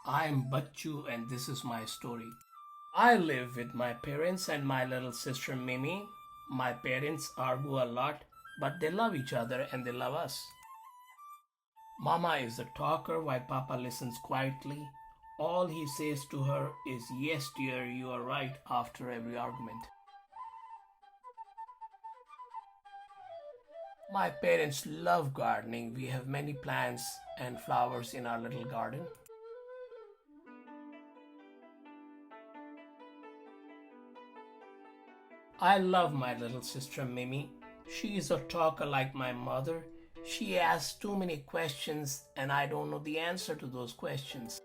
I'm Bacchu and this is my story. I live with my parents and my little sister Mimi. My parents argue a lot, but they love each other and they love us. Mama is the talker while Papa listens quietly. All he says to her is, "Yes, dear, you are right," after every argument. My parents love gardening. We have many plants and flowers in our little garden. I love my little sister Mimi. She is a talker like my mother. She asks too many questions and I don't know the answer to those questions.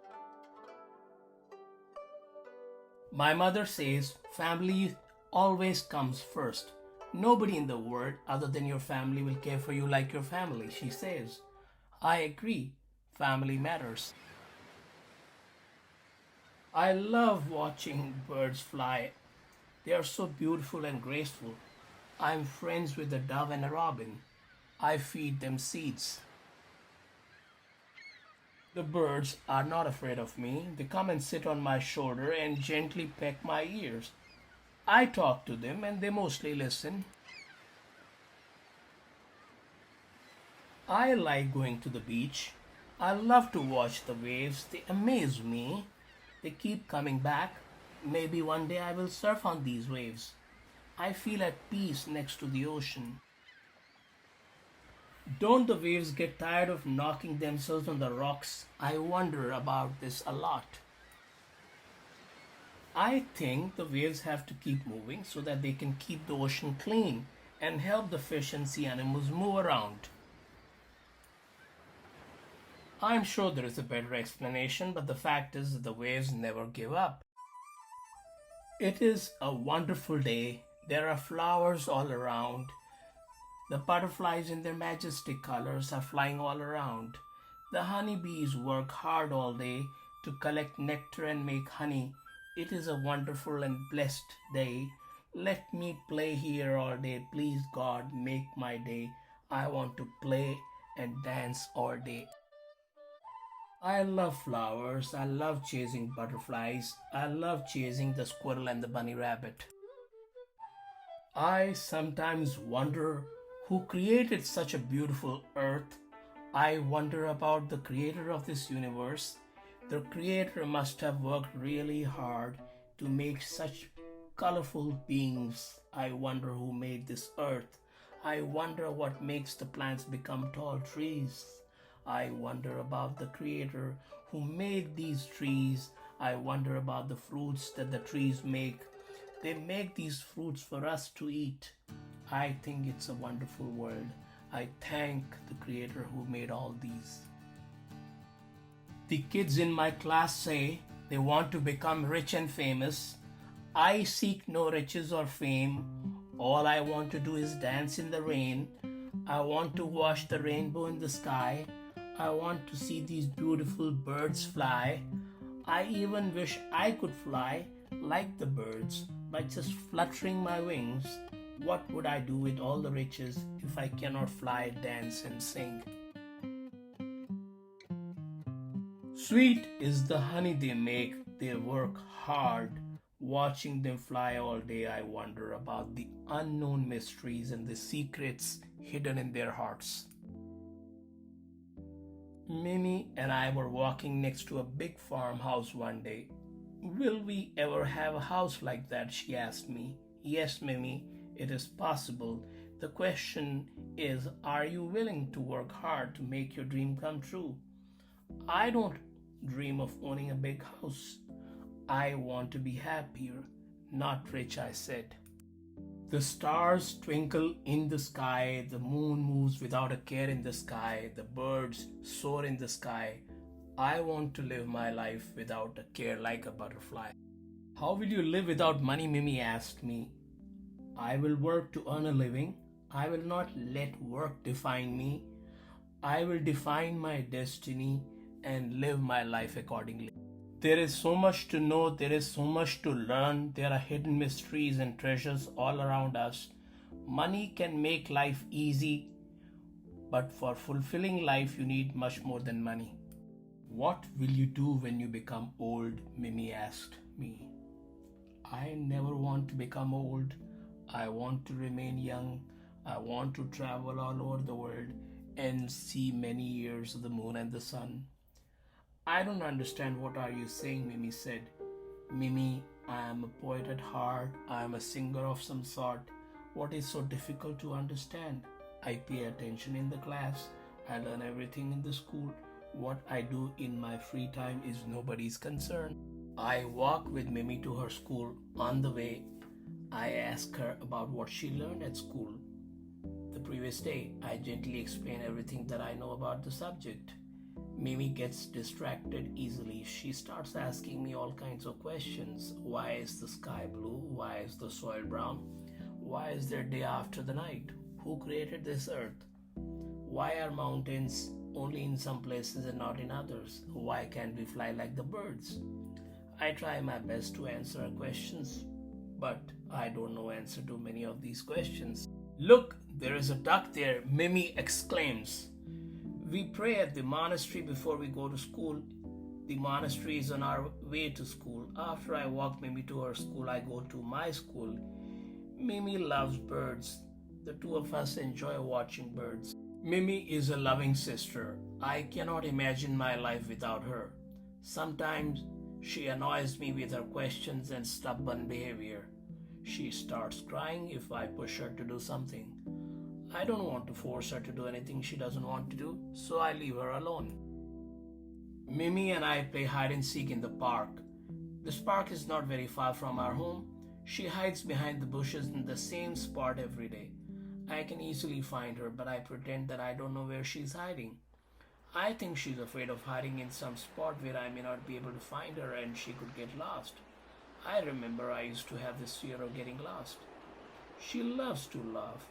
My mother says family always comes first. Nobody in the world other than your family will care for you like your family, she says. I agree. Family matters. I love watching birds fly. They are so beautiful and graceful. I'm friends with a dove and a robin. I feed them seeds. The birds are not afraid of me. They come and sit on my shoulder and gently peck my ears. I talk to them and they mostly listen. I like going to the beach. I love to watch the waves. They amaze me. They keep coming back. Maybe one day I will surf on these waves. I feel at peace next to the ocean. Don't the waves get tired of knocking themselves on the rocks? I wonder about this a lot. I think the waves have to keep moving so that they can keep the ocean clean and help the fish and sea animals move around. I'm sure there is a better explanation, but the fact is that the waves never give up. It is a wonderful day. There are flowers all around. The butterflies in their majestic colors are flying all around. The honeybees work hard all day to collect nectar and make honey. It is a wonderful and blessed day. Let me play here all day. Please, God, make my day. I want to play and dance all day. I love flowers. I love chasing butterflies. I love chasing the squirrel and the bunny rabbit. I sometimes wonder who created such a beautiful earth. I wonder about the creator of this universe. The creator must have worked really hard to make such colorful beings. I wonder who made this earth. I wonder what makes the plants become tall trees. I wonder about the creator who made these trees. I wonder about the fruits that the trees make. They make these fruits for us to eat. I think it's a wonderful world. I thank the creator who made all these. The kids in my class say they want to become rich and famous. I seek no riches or fame. All I want to do is dance in the rain. I want to watch the rainbow in the sky. I want to see these beautiful birds fly. I even wish I could fly like the birds by just fluttering my wings. What would I do with all the riches if I cannot fly, dance, and sing? Sweet is the honey they make. They work hard. Watching them fly all day, I wonder about the unknown mysteries and the secrets hidden in their hearts. Mimi and I were walking next to a big farmhouse one day. "Will we ever have a house like that?" she asked me. "Yes, Mimi, it is possible. The question is, are you willing to work hard to make your dream come true?" I don't dream of owning a big house. I want to be happier, not rich, I said. The stars twinkle in the sky, the moon moves without a care in the sky, the birds soar in the sky. I want to live my life without a care like a butterfly. "How will you live without money?" Mimi asked me. "I will work to earn a living. I will not let work define me. I will define my destiny and live my life accordingly." There is so much to know, there is so much to learn. There are hidden mysteries and treasures all around us. Money can make life easy, but for fulfilling life, you need much more than money. What will you do when you become old? Mimi asked me. I never want to become old. I want to remain young. I want to travel all over the world and see many years of the moon and the sun. I don't understand what are you saying, Mimi said. Mimi, I am a poet at heart. I am a singer of some sort. What is so difficult to understand? I pay attention in the class. I learn everything in the school. What I do in my free time is nobody's concern. I walk with Mimi to her school. On the way, I ask her about what she learned at school. The previous day, I gently explain everything that I know about the subject. Mimi gets distracted easily. She starts asking me all kinds of questions. Why is the sky blue? Why is the soil brown? Why is there day after the night? Who created this earth? Why are mountains only in some places and not in others? Why can't we fly like the birds? I try my best to answer her questions, but I don't know answer to many of these questions. Look, there is a duck there, Mimi exclaims. We pray at the monastery before we go to school. The monastery is on our way to school. After I walk Mimi to her school, I go to my school. Mimi loves birds. The two of us enjoy watching birds. Mimi is a loving sister. I cannot imagine my life without her. Sometimes she annoys me with her questions and stubborn behavior. She starts crying if I push her to do something. I don't want to force her to do anything she doesn't want to do, so I leave her alone. Mimi and I play hide and seek in the park. This park is not very far from our home. She hides behind the bushes in the same spot every day. I can easily find her, but I pretend that I don't know where she's hiding. I think she's afraid of hiding in some spot where I may not be able to find her and she could get lost. I remember I used to have this fear of getting lost. She loves to laugh.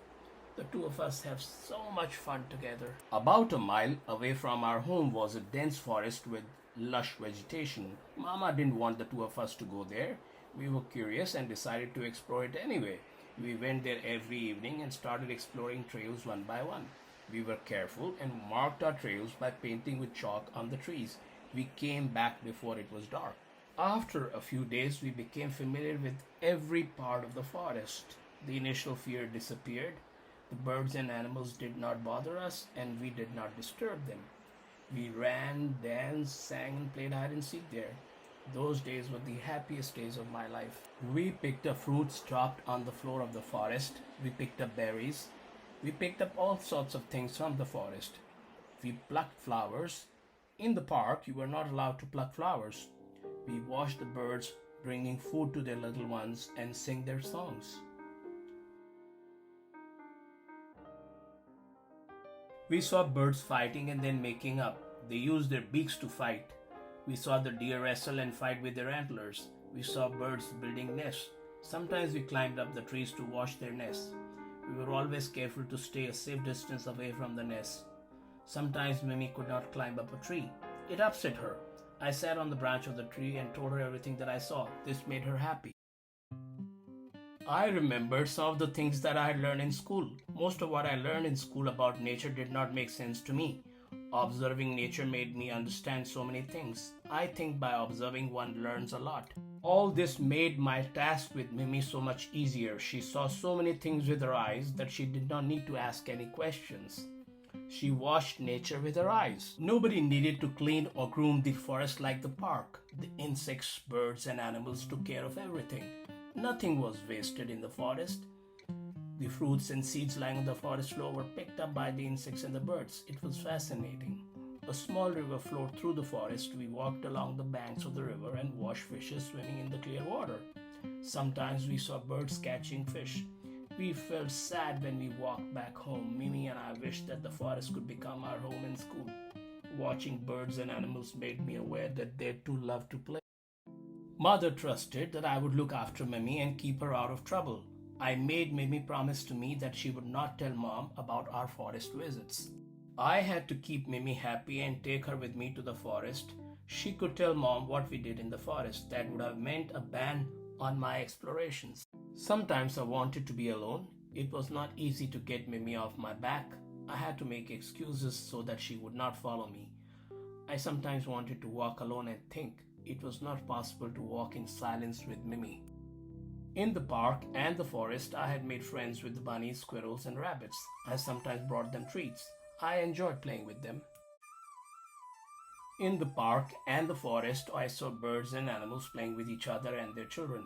The two of us have so much fun together. About a mile away from our home was a dense forest with lush vegetation. Mama didn't want the two of us to go there. We were curious and decided to explore it anyway. We went there every evening and started exploring trails one by one. We were careful and marked our trails by painting with chalk on the trees. We came back before it was dark. After a few days, we became familiar with every part of the forest. The initial fear disappeared. The birds and animals did not bother us, and we did not disturb them. We ran, danced, sang, and played hide and seek there. Those days were the happiest days of my life. We picked up fruits dropped on the floor of the forest. We picked up berries. We picked up all sorts of things from the forest. We plucked flowers. In the park, you were not allowed to pluck flowers. We watched the birds bringing food to their little ones and sing their songs. We saw birds fighting and then making up. They used their beaks to fight. We saw the deer wrestle and fight with their antlers. We saw birds building nests. Sometimes we climbed up the trees to watch their nests. We were always careful to stay a safe distance away from the nests. Sometimes Mimi could not climb up a tree. It upset her. I sat on the branch of the tree and told her everything that I saw. This made her happy. I remembered some of the things that I had learned in school. Most of what I learned in school about nature did not make sense to me. Observing nature made me understand so many things. I think by observing one learns a lot. All this made my task with Mimi so much easier. She saw so many things with her eyes that she did not need to ask any questions. She watched nature with her eyes. Nobody needed to clean or groom the forest like the park. The insects, birds, and animals took care of everything. Nothing was wasted in the forest. The fruits and seeds lying on the forest floor were picked up by the insects and the birds. It was fascinating. A small river flowed through the forest. We walked along the banks of the river and watched fishes swimming in the clear water. Sometimes we saw birds catching fish. We felt sad when we walked back home. Mimi and I wished that the forest could become our home in school. Watching birds and animals made me aware that they too love to play. Mother trusted that I would look after Mimi and keep her out of trouble. I made Mimi promise to me that she would not tell Mom about our forest visits. I had to keep Mimi happy and take her with me to the forest. She could tell Mom what we did in the forest. That would have meant a ban on my explorations. Sometimes I wanted to be alone. It was not easy to get Mimi off my back. I had to make excuses so that she would not follow me. I sometimes wanted to walk alone and think. It was not possible to walk in silence with Mimi. In the park and the forest, I had made friends with the bunnies, squirrels, and rabbits. I sometimes brought them treats. I enjoyed playing with them. In the park and the forest, I saw birds and animals playing with each other and their children.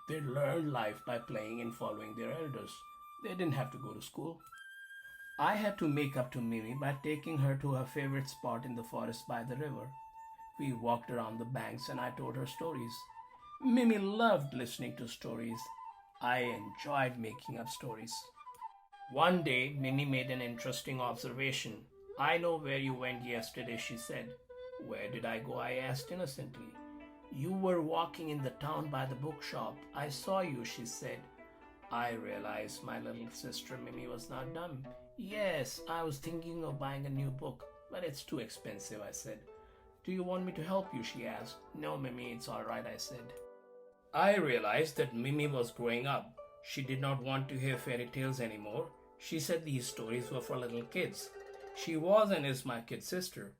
They learned life by playing and following their elders. They didn't have to go to school. I had to make up to Mimi by taking her to her favorite spot in the forest by the river. We walked around the banks and I told her stories. Mimi loved listening to stories. I enjoyed making up stories. One day, Mimi made an interesting observation. I know where you went yesterday, she said. Where did I go? I asked innocently. You were walking in the town by the bookshop. I saw you, she said. I realized my little sister Mimi was not dumb. Yes, I was thinking of buying a new book, but it's too expensive, I said. Do you want me to help you? She asked. No, Mimi, it's all right, I said. I realized that Mimi was growing up. She did not want to hear fairy tales anymore. She said these stories were for little kids. She was and is my kid sister.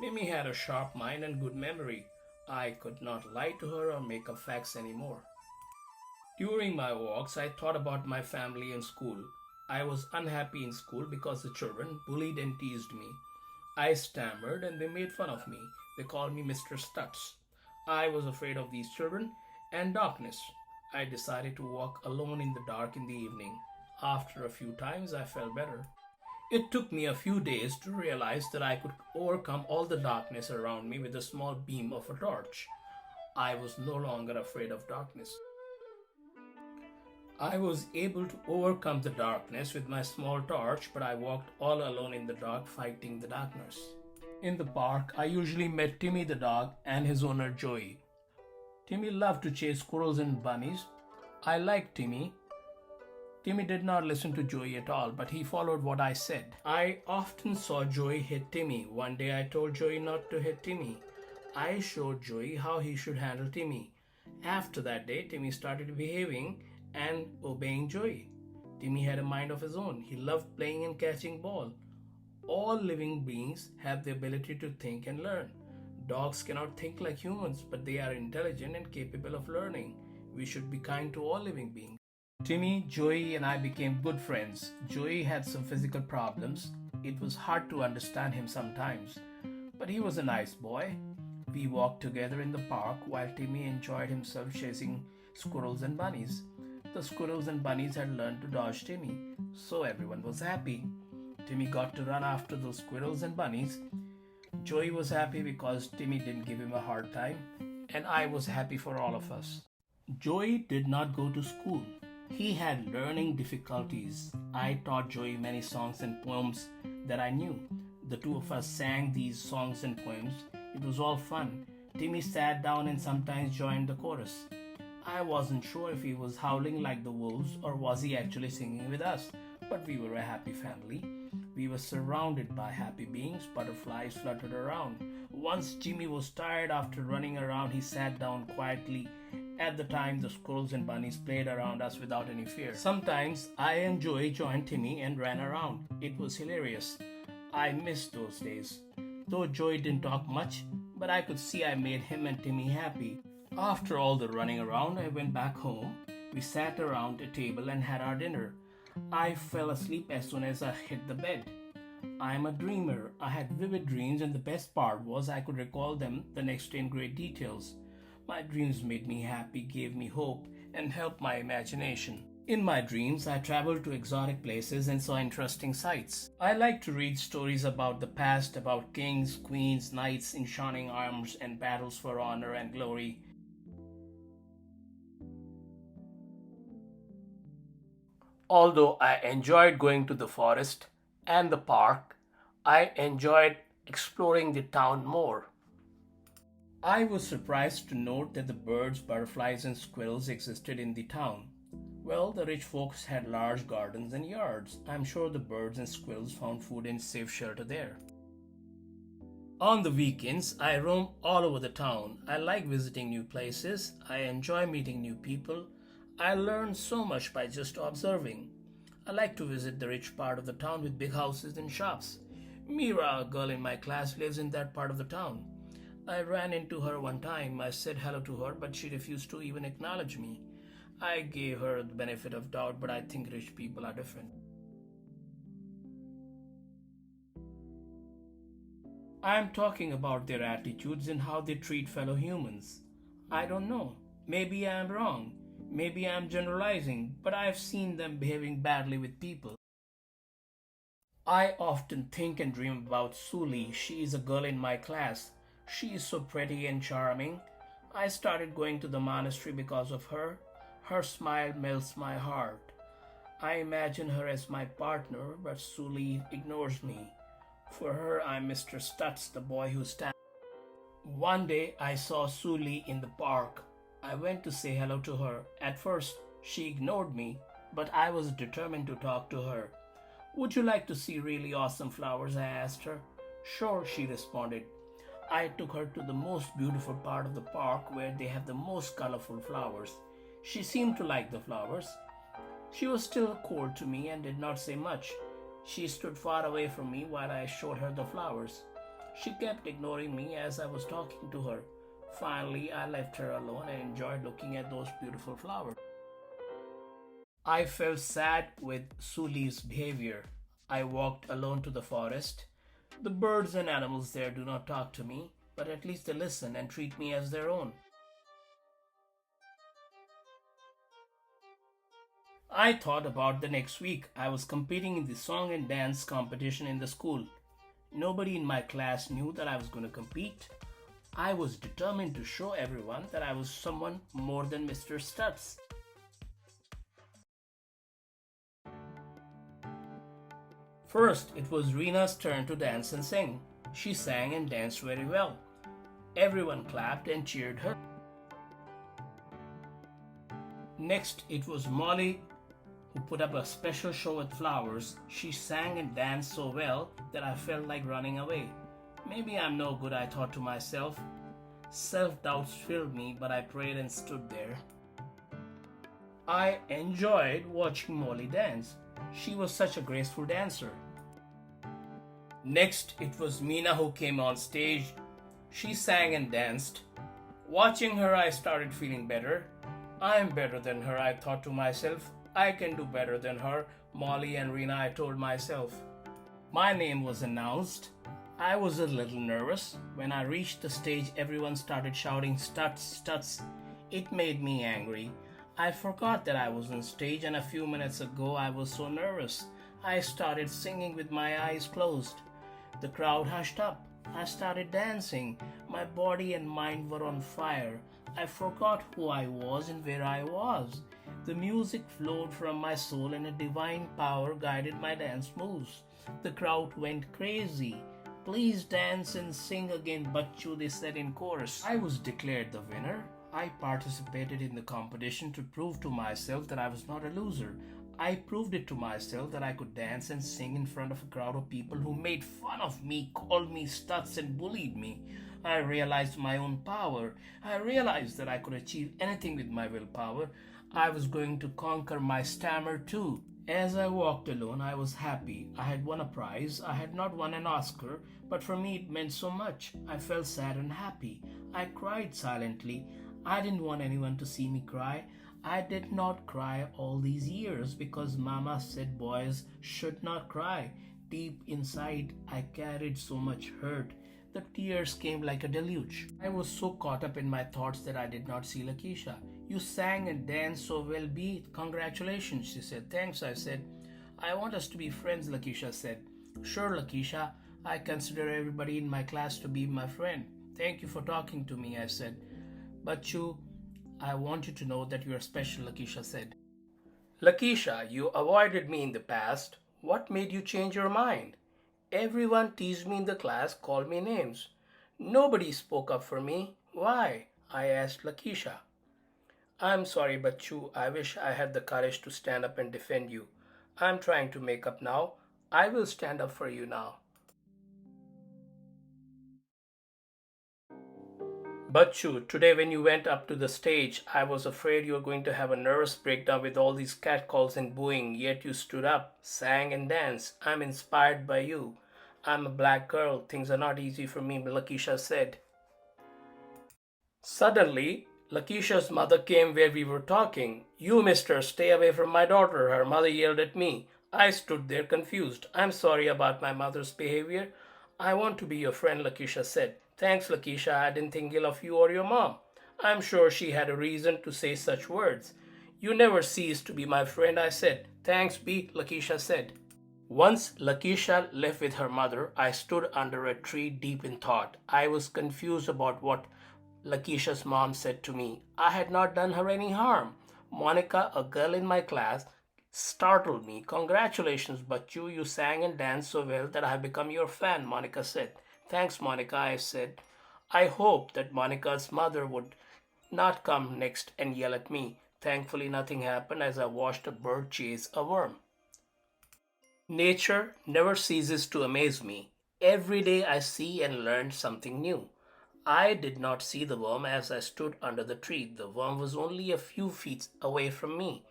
Mimi had a sharp mind and good memory. I could not lie to her or make up facts anymore. During my walks, I thought about my family and school. I was unhappy in school because the children bullied and teased me. I stammered and they made fun of me. They called me Mr. Stutz. I was afraid of these children and darkness. I decided to walk alone in the dark in the evening. After a few times, I felt better. It took me a few days to realize that I could overcome all the darkness around me with a small beam of a torch. I was no longer afraid of darkness. I was able to overcome the darkness with my small torch, but I walked all alone in the dark fighting the darkness. In the park, I usually met Timmy the dog and his owner Joey. Timmy loved to chase squirrels and bunnies. I liked Timmy. Timmy did not listen to Joey at all, but he followed what I said. I often saw Joey hit Timmy. One day I told Joey not to hit Timmy. I showed Joey how he should handle Timmy. After that day, Timmy started behaving and obeying Joey. Timmy had a mind of his own. He loved playing and catching ball. All living beings have the ability to think and learn. Dogs cannot think like humans, but they are intelligent and capable of learning. We should be kind to all living beings. Timmy, Joey, and I became good friends. Joey had some physical problems. It was hard to understand him sometimes, but he was a nice boy. We walked together in the park while Timmy enjoyed himself chasing squirrels and bunnies. The squirrels and bunnies had learned to dodge Timmy, so everyone was happy. Timmy got to run after those squirrels and bunnies. Joey was happy because Timmy didn't give him a hard time, and I was happy for all of us. Joey did not go to school. He had learning difficulties. I taught Joey many songs and poems that I knew. The two of us sang these songs and poems. It was all fun. Timmy sat down and sometimes joined the chorus. I wasn't sure if he was howling like the wolves or was he actually singing with us, but we were a happy family. We were surrounded by happy beings. Butterflies fluttered around. Once Jimmy was tired after running around, he sat down quietly. At the time, the squirrels and bunnies played around us without any fear. Sometimes I and Joey joined Timmy and ran around. It was hilarious. I missed those days. Though Joey didn't talk much, but I could see I made him and Timmy happy. After all the running around, I went back home. We sat around a table and had our dinner. I fell asleep as soon as I hit the bed. I am a dreamer. I had vivid dreams, and the best part was I could recall them the next day in great details. My dreams made me happy, gave me hope, and helped my imagination. In my dreams, I traveled to exotic places and saw interesting sights. I like to read stories about the past, about kings, queens, knights in shining armors, and battles for honor and glory. Although I enjoyed going to the forest and the park, I enjoyed exploring the town more. I was surprised to note that the birds, butterflies, and squirrels existed in the town. Well, the rich folks had large gardens and yards. I'm sure the birds and squirrels found food and safe shelter there. On the weekends, I roam all over the town. I like visiting new places. I enjoy meeting new people. I learn so much by just observing. I like to visit the rich part of the town with big houses and shops. Mira, a girl in my class, lives in that part of the town. I ran into her one time. I said hello to her, but she refused to even acknowledge me. I gave her the benefit of doubt, but I think rich people are different. I am talking about their attitudes and how they treat fellow humans. I don't know. Maybe I am wrong. Maybe I am generalizing, but I have seen them behaving badly with people. I often think and dream about Suli. She is a girl in my class. She is so pretty and charming. I started going to the monastery because of her. Her smile melts my heart. I imagine her as my partner, but Suli ignores me. For her, I'm Mr. Stutz, the boy who stands. One day, I saw Suli in the park. I went to say hello to her. At first, she ignored me, but I was determined to talk to her. Would you like to see really awesome flowers? I asked her. Sure, she responded. I took her to the most beautiful part of the park where they have the most colorful flowers. She seemed to like the flowers. She was still cold to me and did not say much. She stood far away from me while I showed her the flowers. She kept ignoring me as I was talking to her. Finally, I left her alone and enjoyed looking at those beautiful flowers. I felt sad with Suli's behavior. I walked alone to the forest. The birds and animals there do not talk to me, but at least they listen and treat me as their own. I thought about the next week. I was competing in the song and dance competition in the school. Nobody in my class knew that I was going to compete. I was determined to show everyone that I was someone more than Mr. Stutz. First, it was Rena's turn to dance and sing. She sang and danced very well. Everyone clapped and cheered her. Next, it was Molly who put up a special show with flowers. She sang and danced so well that I felt like running away. Maybe I'm no good, I thought to myself. Self-doubts filled me, but I prayed and stood there. I enjoyed watching Molly dance. She was such a graceful dancer. Next, it was Mina who came on stage. She sang and danced. Watching her, I started feeling better. I am better than her, I thought to myself. I can do better than her, Molly and Rena, I told myself. My name was announced. I was a little nervous. When I reached the stage, everyone started shouting, Stutz, Stutz. It made me angry. I forgot that I was on stage, and a few minutes ago I was so nervous. I started singing with my eyes closed. The crowd hushed up. I started dancing. My body and mind were on fire. I forgot who I was and where I was. The music flowed from my soul and a divine power guided my dance moves. The crowd went crazy. Please dance and sing again, Bacchu, they said in chorus. I was declared the winner. I participated in the competition to prove to myself that I was not a loser. I proved it to myself that I could dance and sing in front of a crowd of people who made fun of me, called me Stutz, and bullied me. I realized my own power. I realized that I could achieve anything with my willpower. I was going to conquer my stammer too. As I walked alone, I was happy. I had won a prize. I had not won an Oscar, but for me it meant so much. I felt sad and happy. I cried silently. I didn't want anyone to see me cry. I did not cry all these years because Mama said boys should not cry. Deep inside, I carried so much hurt. The tears came like a deluge. I was so caught up in my thoughts that I did not see Lakeisha. You sang and danced so well, be it. Congratulations, she said. Thanks, I said. I want us to be friends, Lakeisha said. Sure, Lakeisha. I consider everybody in my class to be my friend. Thank you for talking to me, I said. But I want you to know that you are special, Lakeisha said. Lakeisha, you avoided me in the past. What made you change your mind? Everyone teased me in the class, called me names. Nobody spoke up for me. Why? I asked Lakeisha. I'm sorry, Bacchu. I wish I had the courage to stand up and defend you. I'm trying to make up now. I will stand up for you now. Bacchu, today when you went up to the stage, I was afraid you were going to have a nervous breakdown with all these catcalls and booing, yet you stood up, sang and danced. I'm inspired by you. I'm a black girl. Things are not easy for me, Lakisha said. Suddenly, Lakeisha's mother came where we were talking. You, mister, stay away from my daughter, her mother yelled at me. I stood there confused. I'm sorry about my mother's behavior. I want to be your friend, Lakeisha said. Thanks, Lakeisha. I didn't think ill of you or your mom. I'm sure she had a reason to say such words. You never ceased to be my friend, I said. Thanks, B, Lakeisha said. Once Lakeisha left with her mother, I stood under a tree deep in thought. I was confused about what Lakeisha's mom said to me. I had not done her any harm. Monica, a girl in my class, startled me. Congratulations, Bacchu, you sang and danced so well that I have become your fan, Monica said. Thanks, Monica, I said. I hoped that Monica's mother would not come next and yell at me. Thankfully, nothing happened as I watched a bird chase a worm. Nature never ceases to amaze me. Every day I see and learn something new. I did not see the worm as I stood under the tree. The worm was only a few feet away from me,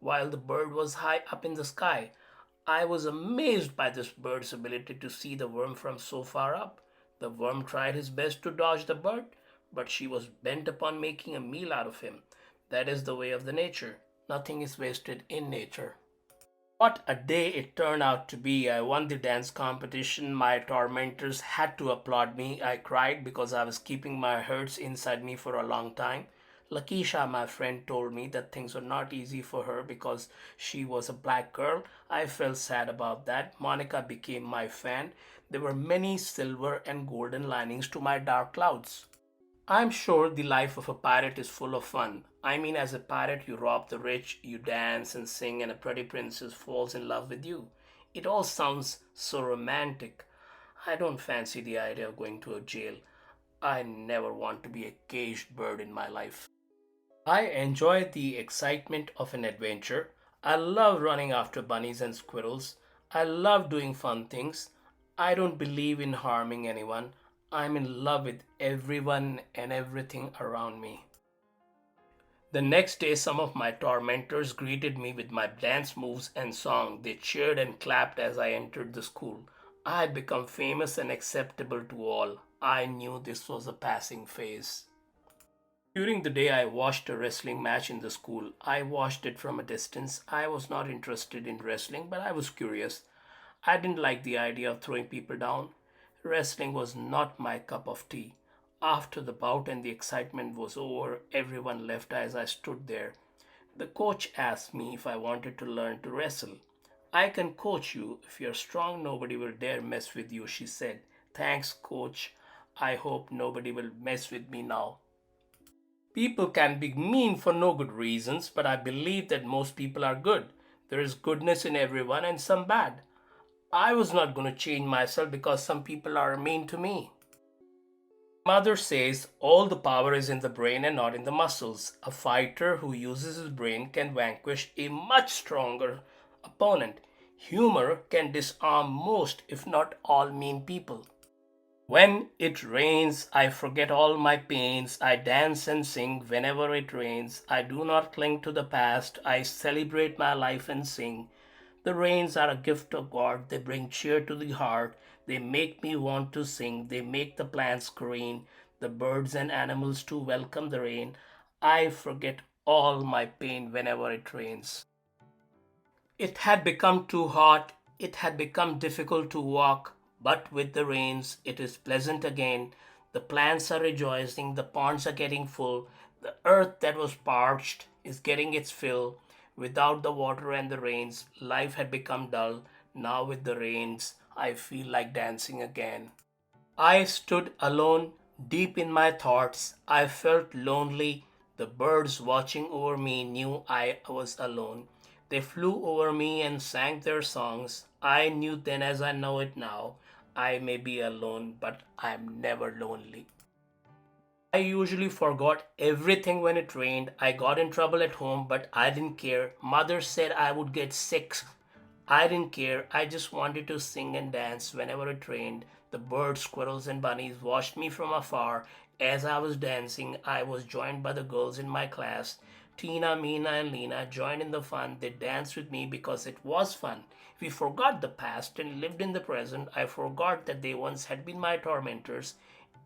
while the bird was high up in the sky. I was amazed by this bird's ability to see the worm from so far up. The worm tried his best to dodge the bird, but she was bent upon making a meal out of him. That is the way of the nature. Nothing is wasted in nature. What a day it turned out to be. I won the dance competition. My tormentors had to applaud me. I cried because I was keeping my hurts inside me for a long time. Lakeisha, my friend, told me that things were not easy for her because she was a black girl. I felt sad about that. Monica became my fan. There were many silver and golden linings to my dark clouds. I'm sure the life of a pirate is full of fun. I mean, as a pirate, you rob the rich, you dance and sing, and a pretty princess falls in love with you. It all sounds so romantic. I don't fancy the idea of going to a jail. I never want to be a caged bird in my life. I enjoy the excitement of an adventure. I love running after bunnies and squirrels. I love doing fun things. I don't believe in harming anyone. I'm in love with everyone and everything around me. The next day, some of my tormentors greeted me with my dance moves and song. They cheered and clapped as I entered the school. I had become famous and acceptable to all. I knew this was a passing phase. During the day, I watched a wrestling match in the school. I watched it from a distance. I was not interested in wrestling, but I was curious. I didn't like the idea of throwing people down. Wrestling was not my cup of tea. After the bout and the excitement was over, everyone left as I stood there. The coach asked me if I wanted to learn to wrestle. I can coach you. If you're strong, nobody will dare mess with you, she said. Thanks, coach. I hope nobody will mess with me now. People can be mean for no good reasons, but I believe that most people are good. There is goodness in everyone and some bad. I was not going to change myself because some people are mean to me. Mother says all the power is in the brain and not in the muscles. A fighter who uses his brain can vanquish a much stronger opponent. Humor can disarm most, if not all, mean people. When it rains, I forget all my pains. I dance and sing whenever it rains. I do not cling to the past. I celebrate my life and sing. The rains are a gift of God. They bring cheer to the heart. They make me want to sing. They make the plants green, the birds and animals to welcome the rain. I forget all my pain whenever it rains. It had become too hot. It had become difficult to walk. But with the rains, it is pleasant again. The plants are rejoicing. The ponds are getting full. The earth that was parched is getting its fill. Without the water and the rains, life had become dull. Now, with the rains, I feel like dancing again. I stood alone, deep in my thoughts. I felt lonely. The birds watching over me knew I was alone. They flew over me and sang their songs. I knew then, as I know it now, I may be alone, but I am never lonely. I usually forgot everything when it rained. I got in trouble at home, but I didn't care. Mother said I would get sick. I didn't care. I just wanted to sing and dance whenever it rained. The birds, squirrels, and bunnies watched me from afar. As I was dancing, I was joined by the girls in my class. Tina, Mina, and Lena joined in the fun. They danced with me because it was fun. We forgot the past and lived in the present. I forgot that they once had been my tormentors.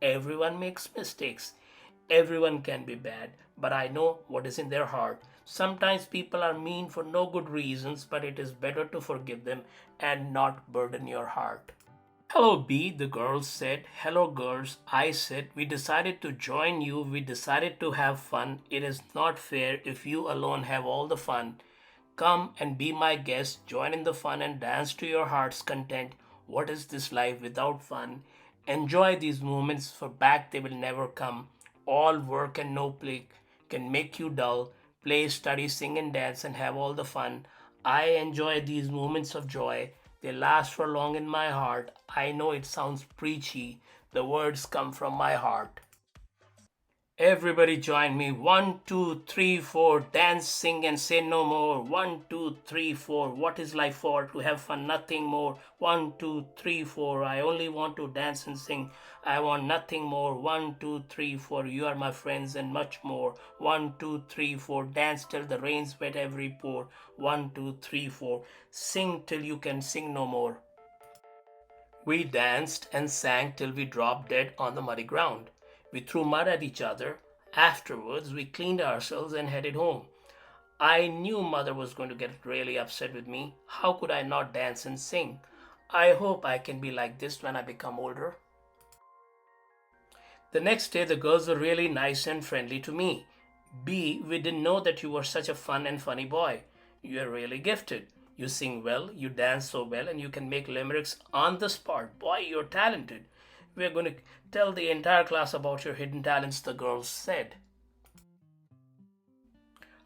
Everyone makes mistakes. Everyone can be bad, but I know what is in their heart. Sometimes people are mean for no good reasons, but it is better to forgive them and not burden your heart. Hello, B, the girls said. Hello, girls, I said. We decided to join you. We decided to have fun. It is not fair if you alone have all the fun. Come and be my guest. Join in the fun and dance to your heart's content. What is this life without fun? Enjoy these moments, for back they will never come. All work and no play can make you dull. Play, study, sing, and dance, and have all the fun. I enjoy these moments of joy. They last for long in my heart. I know it sounds preachy. The words come from my heart. Everybody join me. One, two, three, four. Dance, sing, and say no more. One, two, three, four. What is life for? To have fun, nothing more. One, two, three, four. I only want to dance and sing. I want nothing more. One, two, three, four. You are my friends and much more. One, two, three, four. Dance till the rains wet every pore. One, two, three, four. Sing till you can sing no more. We danced and sang till we dropped dead on the muddy ground. We threw mud at each other. Afterwards, we cleaned ourselves and headed home. I knew mother was going to get really upset with me. How could I not dance and sing? I hope I can be like this when I become older. The next day, the girls were really nice and friendly to me. B, we didn't know that you were such a fun and funny boy. You're really gifted. You sing well, you dance so well, and you can make limericks on the spot. Boy, you're talented. We're going to tell the entire class about your hidden talents, the girls said.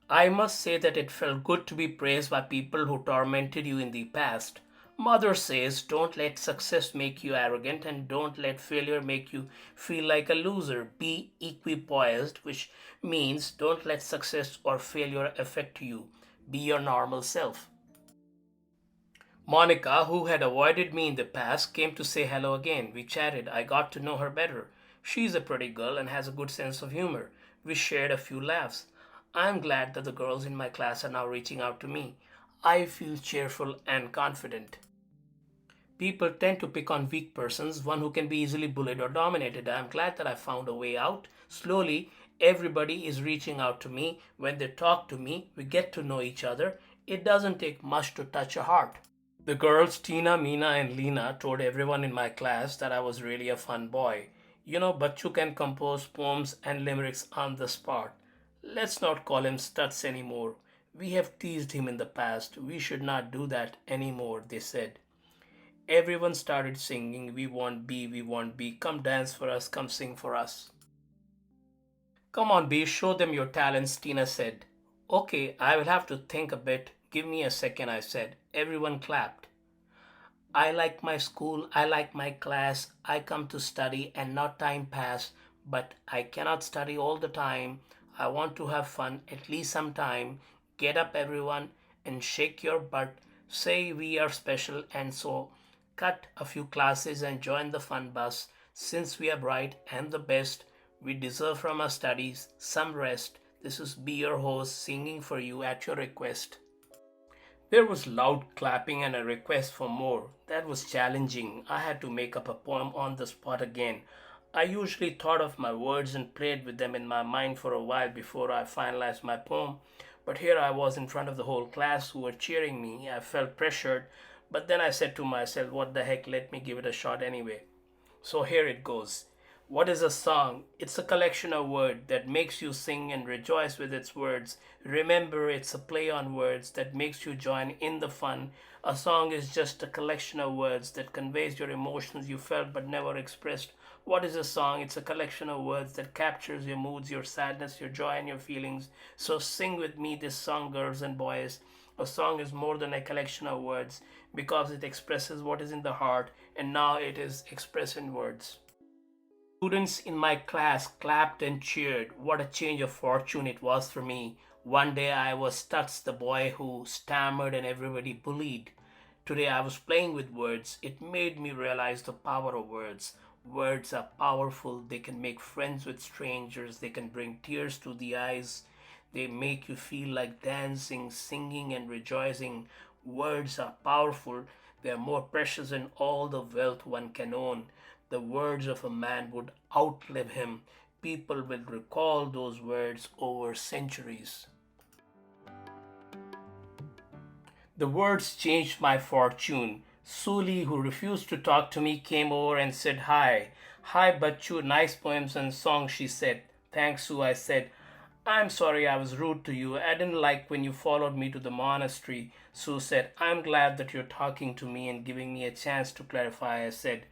I must say that it felt good to be praised by people who tormented you in the past. Mother says, don't let success make you arrogant and don't let failure make you feel like a loser. Be equipoised, which means don't let success or failure affect you. Be your normal self. Monica, who had avoided me in the past, came to say hello again. We chatted. I got to know her better. She's a pretty girl and has a good sense of humor. We shared a few laughs. I'm glad that the girls in my class are now reaching out to me. I feel cheerful and confident. People tend to pick on weak persons, one who can be easily bullied or dominated. I'm glad that I found a way out. Slowly, everybody is reaching out to me. When they talk to me, we get to know each other. It doesn't take much to touch a heart. The girls, Tina, Mina, and Lena, told everyone in my class that I was really a fun boy. You know, Bacchu can compose poems and limericks on the spot. Let's not call him Stutz anymore. We have teased him in the past. We should not do that anymore, they said. Everyone started singing, We want B, we want B. Come dance for us, come sing for us. Come on, B, show them your talents, Tina said. Okay, I will have to think a bit. Give me a second, I said. Everyone clapped. I like my school, I like my class. I come to study and not time pass, but I cannot study all the time. I want to have fun at least some time. Get up, everyone, and shake your butt. Say we are special and so cut a few classes and join the fun bus. Since we are bright and the best, we deserve from our studies some rest. This is Be Your Host singing for you at your request. There was loud clapping and a request for more. That was challenging. I had to make up a poem on the spot again. I usually thought of my words and played with them in my mind for a while before I finalized my poem. But here I was in front of the whole class who were cheering me. I felt pressured, but then I said to myself, what the heck, let me give it a shot anyway. So here it goes. What is a song? It's a collection of words that makes you sing and rejoice with its words. Remember, it's a play on words that makes you join in the fun. A song is just a collection of words that conveys your emotions you felt but never expressed. What is a song? It's a collection of words that captures your moods, your sadness, your joy, and your feelings. So sing with me this song, girls and boys. A song is more than a collection of words because it expresses what is in the heart, and now it is expressed in words. Students in my class clapped and cheered. What a change of fortune it was for me. One day I was Stutz, the boy who stammered and everybody bullied. Today I was playing with words. It made me realize the power of words. Words are powerful. They can make friends with strangers. They can bring tears to the eyes. They make you feel like dancing, singing, and rejoicing. Words are powerful. They are more precious than all the wealth one can own. The words of a man would outlive him. People will recall those words over centuries. The words changed my fortune. Suli, who refused to talk to me, came over and said hi. Hi, Bacchu, nice poems and songs, she said. Thanks, Sue, I said. I'm sorry I was rude to you. I didn't like when you followed me to the monastery. Sue said, I'm glad that you're talking to me and giving me a chance to clarify. I said,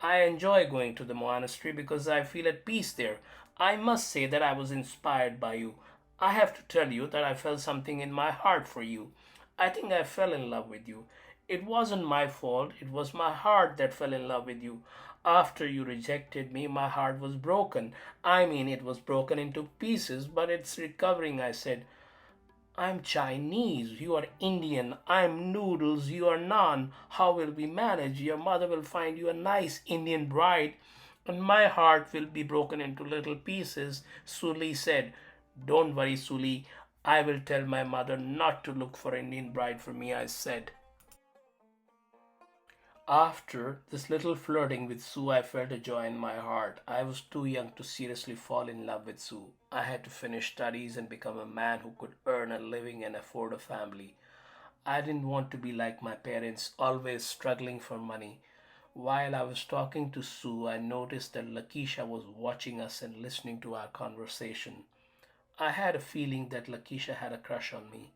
I enjoy going to the monastery because I feel at peace there. I must say that I was inspired by you. I have to tell you that I felt something in my heart for you. I think I fell in love with you. It wasn't my fault, it was my heart that fell in love with you. After you rejected me, my heart was broken. I mean, it was broken into pieces, but it's recovering, I said. I'm Chinese, you are Indian, I'm noodles, you are naan. How will we manage? Your mother will find you a nice Indian bride, and my heart will be broken into little pieces. Suli said, Don't worry, Suli. I will tell my mother not to look for an Indian bride for me, I said. After this little flirting with Sue, I felt a joy in my heart. I was too young to seriously fall in love with Sue. I had to finish studies and become a man who could earn a living and afford a family. I didn't want to be like my parents, always struggling for money. While I was talking to Sue, I noticed that Lakeisha was watching us and listening to our conversation. I had a feeling that Lakeisha had a crush on me.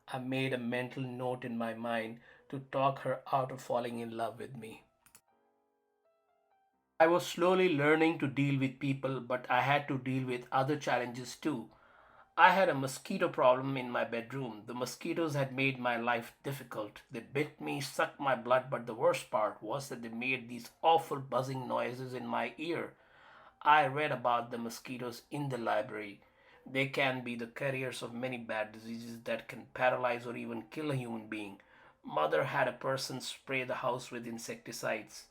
I made a mental note in my mind to talk her out of falling in love with me. I was slowly learning to deal with people, but I had to deal with other challenges too. I had a mosquito problem in my bedroom. The mosquitoes had made my life difficult. They bit me, sucked my blood, but the worst part was that they made these awful buzzing noises in my ear. I read about the mosquitoes in the library. They can be the carriers of many bad diseases that can paralyze or even kill a human being. Mother had a person spray the house with insecticides.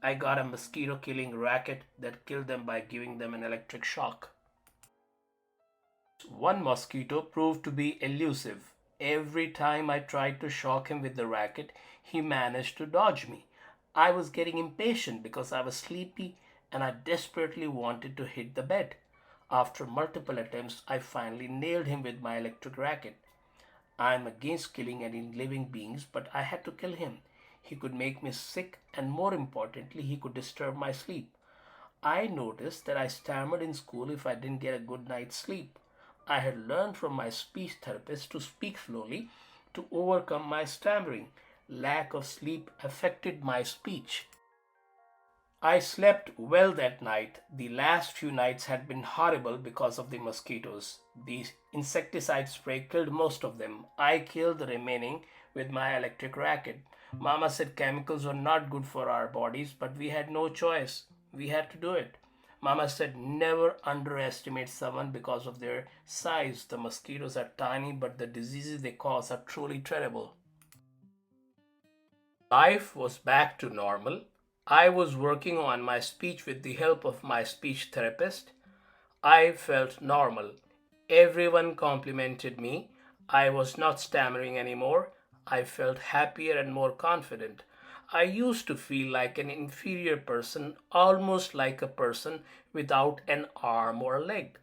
I got a mosquito killing racket that killed them by giving them an electric shock. One mosquito proved to be elusive. Every time I tried to shock him with the racket, he managed to dodge me. I was getting impatient because I was sleepy and I desperately wanted to hit the bed. After multiple attempts, I finally nailed him with my electric racket. I am against killing any living beings, but I had to kill him. He could make me sick, and more importantly, he could disturb my sleep. I noticed that I stammered in school if I didn't get a good night's sleep. I had learned from my speech therapist to speak slowly to overcome my stammering. Lack of sleep affected my speech. I slept well that night. The last few nights had been horrible because of the mosquitoes. The insecticide spray killed most of them. I killed the remaining with my electric racket. Mama said chemicals were not good for our bodies, but we had no choice. We had to do it. Mama said never underestimate someone because of their size. The mosquitoes are tiny, but the diseases they cause are truly terrible. Life was back to normal. I was working on my speech with the help of my speech therapist. I felt normal. Everyone complimented me. I was not stammering anymore. I felt happier and more confident. I used to feel like an inferior person, almost like a person without an arm or a leg.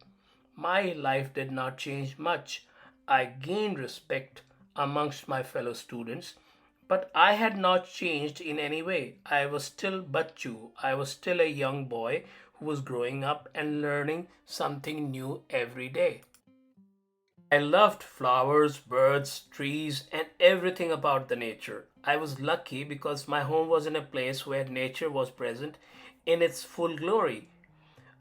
My life did not change much. I gained respect amongst my fellow students, but I had not changed in any way. I was still Bacchu. I was still a young boy who was growing up and learning something new every day. I loved flowers, birds, trees, and everything about the nature. I was lucky because my home was in a place where nature was present in its full glory.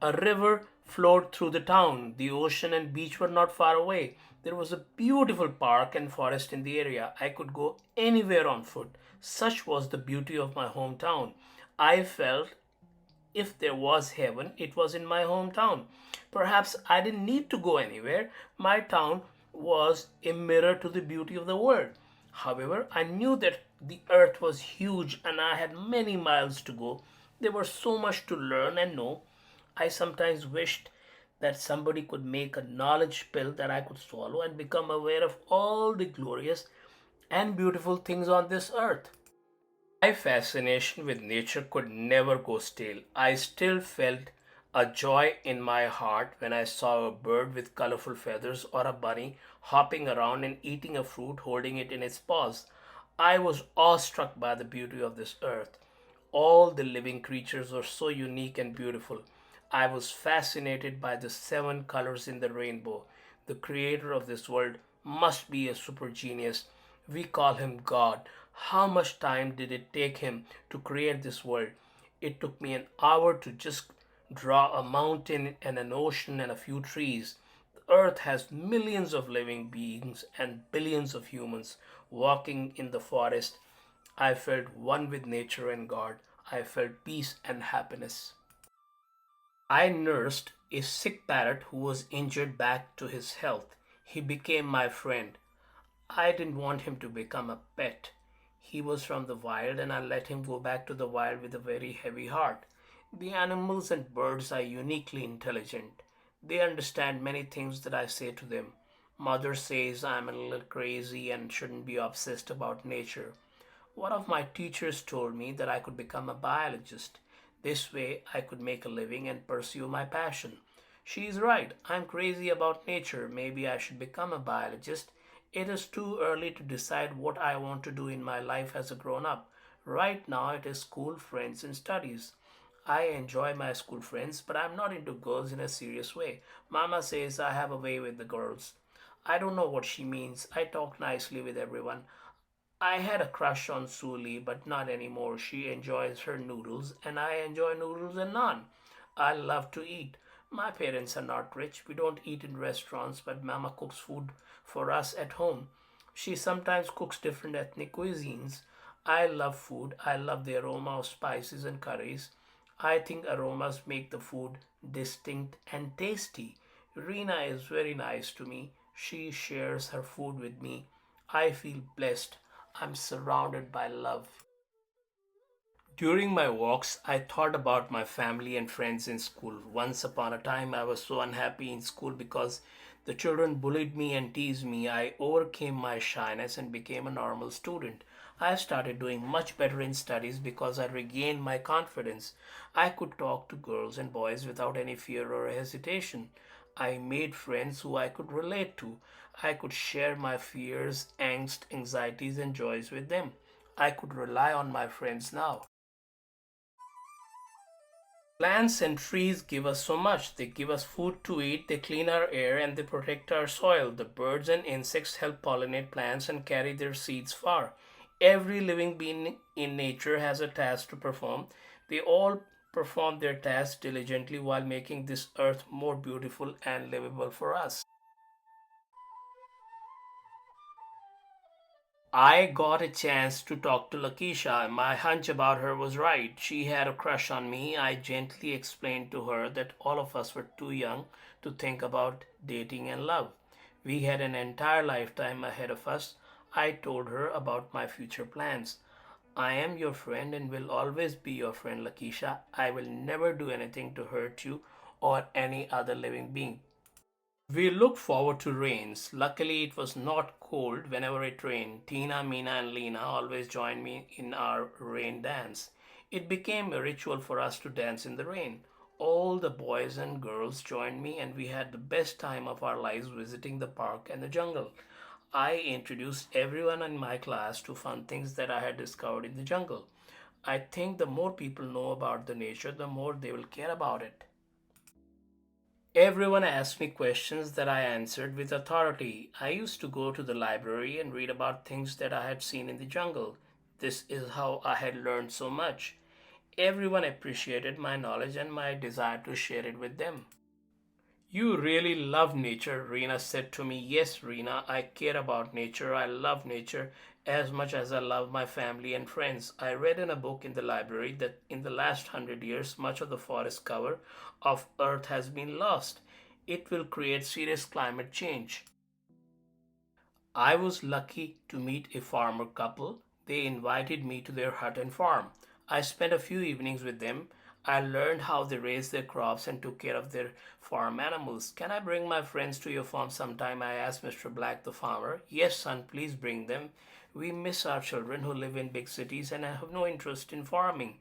A river flowed through the town. The ocean and beach were not far away. There was a beautiful park and forest in the area. I could go anywhere on foot. Such was the beauty of my hometown. I felt if there was heaven, it was in my hometown. Perhaps I didn't need to go anywhere. My town was a mirror to the beauty of the world. However, I knew that the earth was huge and I had many miles to go. There was so much to learn and know. I sometimes wished that somebody could make a knowledge pill that I could swallow and become aware of all the glorious and beautiful things on this earth. My fascination with nature could never go stale. I still felt a joy in my heart when I saw a bird with colorful feathers or a bunny hopping around and eating a fruit holding it in its paws. I was awestruck by the beauty of this earth. All the living creatures were so unique and beautiful. I was fascinated by the seven colors in the rainbow. The creator of this world must be a super genius. We call him God. How much time did it take him to create this world? It took me an hour to just draw a mountain and an ocean and a few trees. The earth has millions of living beings and billions of humans walking in the forest. I felt one with nature and God. I felt peace and happiness. I nursed a sick parrot who was injured back to his health. He became my friend. I didn't want him to become a pet. He was from the wild, and I let him go back to the wild with a very heavy heart. The animals and birds are uniquely intelligent. They understand many things that I say to them. Mother says I'm a little crazy and shouldn't be obsessed about nature. One of my teachers told me that I could become a biologist. This way, I could make a living and pursue my passion. She's right. I'm crazy about nature. Maybe I should become a biologist. It is too early to decide what I want to do in my life as a grown up. Right now, it is school, friends, and studies. I enjoy my school friends, but I'm not into girls in a serious way. Mama says I have a way with the girls. I don't know what she means. I talk nicely with everyone. I had a crush on Suli, but not anymore. She enjoys her noodles, and I enjoy noodles and naan. I love to eat. My parents are not rich. We don't eat in restaurants, but Mama cooks food for us at home. She sometimes cooks different ethnic cuisines. I love food. I love the aroma of spices and curries. I think aromas make the food distinct and tasty. Rena is very nice to me. She shares her food with me. I feel blessed. I'm surrounded by love. During my walks, I thought about my family and friends in school. Once upon a time, I was so unhappy in school because the children bullied me and teased me. I overcame my shyness and became a normal student. I started doing much better in studies because I regained my confidence. I could talk to girls and boys without any fear or hesitation. I made friends who I could relate to. I could share my fears, angst, anxieties, and joys with them. I could rely on my friends now. Plants and trees give us so much. They give us food to eat, they clean our air, and they protect our soil. The birds and insects help pollinate plants and carry their seeds far. Every living being in nature has a task to perform. They all perform their tasks diligently while making this earth more beautiful and livable for us. I got a chance to talk to Lakeisha. My hunch about her was right. She had a crush on me. I gently explained to her that all of us were too young to think about dating and love. We had an entire lifetime ahead of us. I told her about my future plans. I am your friend and will always be your friend, Lakeisha. I will never do anything to hurt you or any other living being. We looked forward to rains. Luckily, it was not cold whenever it rained. Tina, Mina, and Lena always joined me in our rain dance. It became a ritual for us to dance in the rain. All the boys and girls joined me, and we had the best time of our lives visiting the park and the jungle. I introduced everyone in my class to fun things that I had discovered in the jungle. I think the more people know about the nature, the more they will care about it. Everyone asked me questions that I answered with authority. I used to go to the library and read about things that I had seen in the jungle. This is how I had learned so much. Everyone appreciated my knowledge and my desire to share it with them. You really love nature, Rena said to me. Yes, Rena, I care about nature. I love nature as much as I love my family and friends. I read in a book in the library that in the last 100 years, much of the forest cover of Earth has been lost. It will create serious climate change. I was lucky to meet a farmer couple. They invited me to their hut and farm. I spent a few evenings with them. I learned how they raised their crops and took care of their farm animals. Can I bring my friends to your farm sometime? I asked Mr. Black, the farmer. Yes, son, please bring them. We miss our children who live in big cities and have no interest in farming.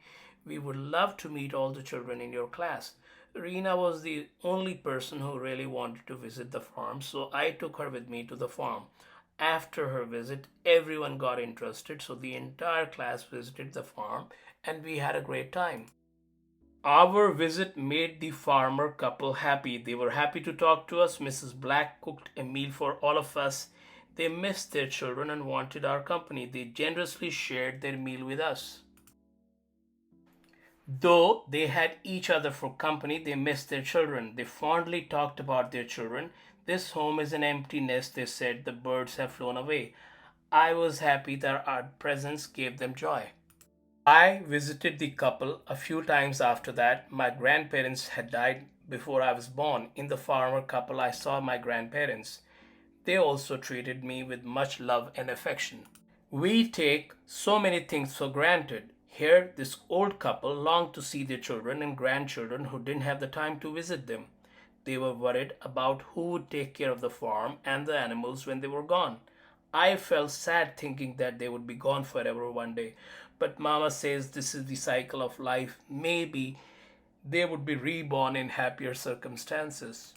We would love to meet all the children in your class. Rena was the only person who really wanted to visit the farm, so I took her with me to the farm. After her visit, everyone got interested, so the entire class visited the farm and we had a great time. Our visit made the farmer couple happy. They were happy to talk to us. Mrs. Black cooked a meal for all of us. They missed their children and wanted our company. They generously shared their meal with us. Though they had each other for company, they missed their children. They fondly talked about their children. This home is an empty nest, they said. The birds have flown away. I was happy that our presence gave them joy. I visited the couple a few times after that. My grandparents had died before I was born. In the farmer couple, I saw my grandparents. They also treated me with much love and affection. We take so many things for granted. Here, this old couple longed to see their children and grandchildren who didn't have the time to visit them. They were worried about who would take care of the farm and the animals when they were gone. I felt sad thinking that they would be gone forever one day. But Mama says this is the cycle of life. Maybe they would be reborn in happier circumstances.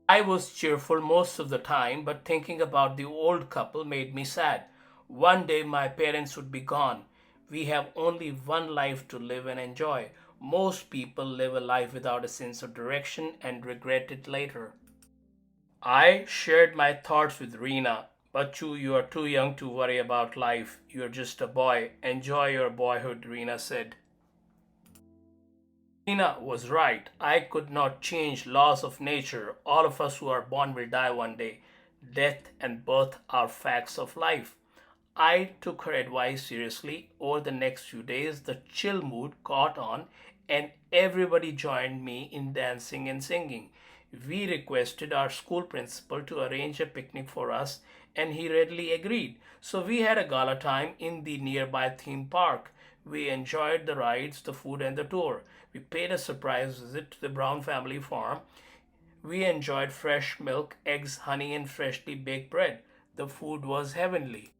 I was cheerful most of the time, but thinking about the old couple made me sad. One day my parents would be gone. We have only one life to live and enjoy. Most people live a life without a sense of direction and regret it later. I shared my thoughts with Rena. Bacchu, you are too young to worry about life. You're just a boy. Enjoy your boyhood, Rena said. Rena was right. I could not change laws of nature. All of us who are born will die one day. Death and birth are facts of life. I took her advice seriously. Over the next few days, the chill mood caught on, and everybody joined me in dancing and singing. We requested our school principal to arrange a picnic for us, and he readily agreed. So we had a gala time in the nearby theme park. We enjoyed the rides, the food, and the tour. We paid a surprise visit to the Brown family farm. We enjoyed fresh milk, eggs, honey, and freshly baked bread. The food was heavenly.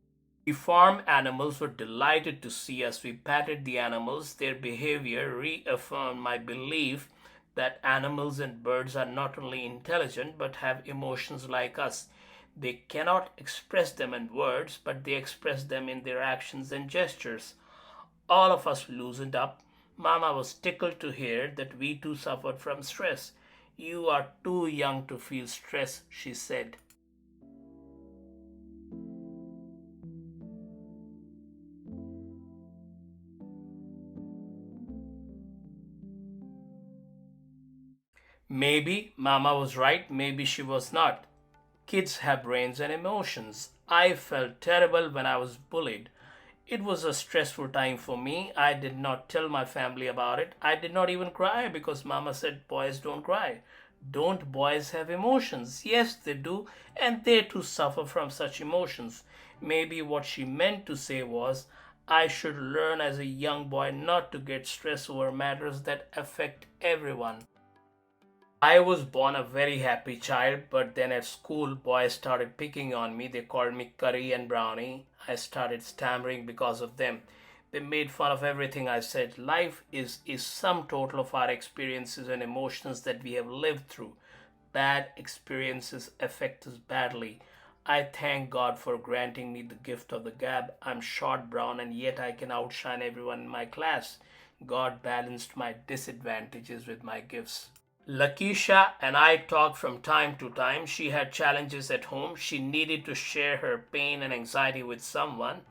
The farm animals were delighted to see us. We patted the animals. Their behavior reaffirmed my belief that animals and birds are not only intelligent but have emotions like us. They cannot express them in words, but they express them in their actions and gestures. All of us loosened up. Mama was tickled to hear that we too suffered from stress. You are too young to feel stress, she said. Maybe Mama was right, maybe she was not. Kids have brains and emotions. I felt terrible when I was bullied. It was a stressful time for me. I did not tell my family about it. I did not even cry because Mama said boys don't cry. Don't boys have emotions? Yes, they do, and they too suffer from such emotions. Maybe what she meant to say was, I should learn as a young boy not to get stressed over matters that affect everyone. I was born a very happy child, but then at school, boys started picking on me. They called me Curry and Brownie. I started stammering because of them. They made fun of everything I said. Life is sum total of our experiences and emotions that we have lived through. Bad experiences affect us badly. I thank God for granting me the gift of the gab. I'm short brown and yet I can outshine everyone in my class. God balanced my disadvantages with my gifts. Lakeisha and I talked from time to time. She had challenges at home. She needed to share her pain and anxiety with someone.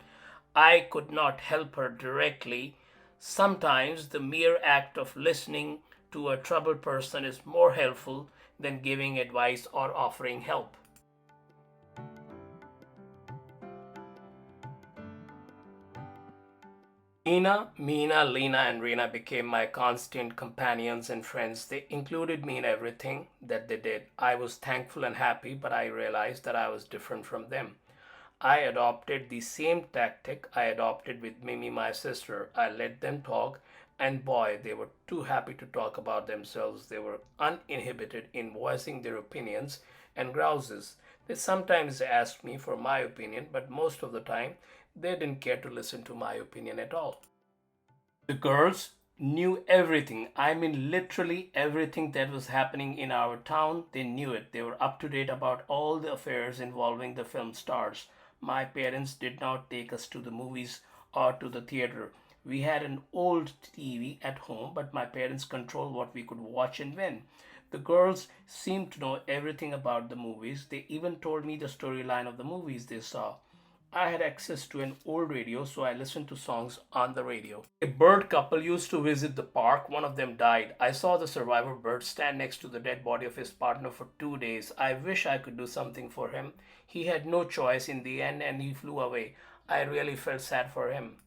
I could not help her directly. Sometimes the mere act of listening to a troubled person is more helpful than giving advice or offering help. Nina, Mina, Lena, and Rena became my constant companions and friends. They included me in everything that they did. I was thankful and happy, but I realized that I was different from them. I adopted the same tactic I adopted with Mimi, my sister. I let them talk, And boy, they were too happy to talk about themselves. They were uninhibited in voicing their opinions and grouses. They sometimes asked me for my opinion, but most of the time they didn't care to listen to my opinion at all. The girls knew everything. I mean, literally everything that was happening in our town, they knew it. They were up to date about all the affairs involving the film stars. My parents did not take us to the movies or to the theater. We had an old TV at home, but my parents controlled what we could watch and when. The girls seemed to know everything about the movies. They even told me the storyline of the movies they saw. I had access to an old radio, so I listened to songs on the radio. A bird couple used to visit the park. One of them died. I saw the survivor bird stand next to the dead body of his partner for 2 days. I wish I could do something for him. He had no choice in the end and he flew away. I really felt sad for him.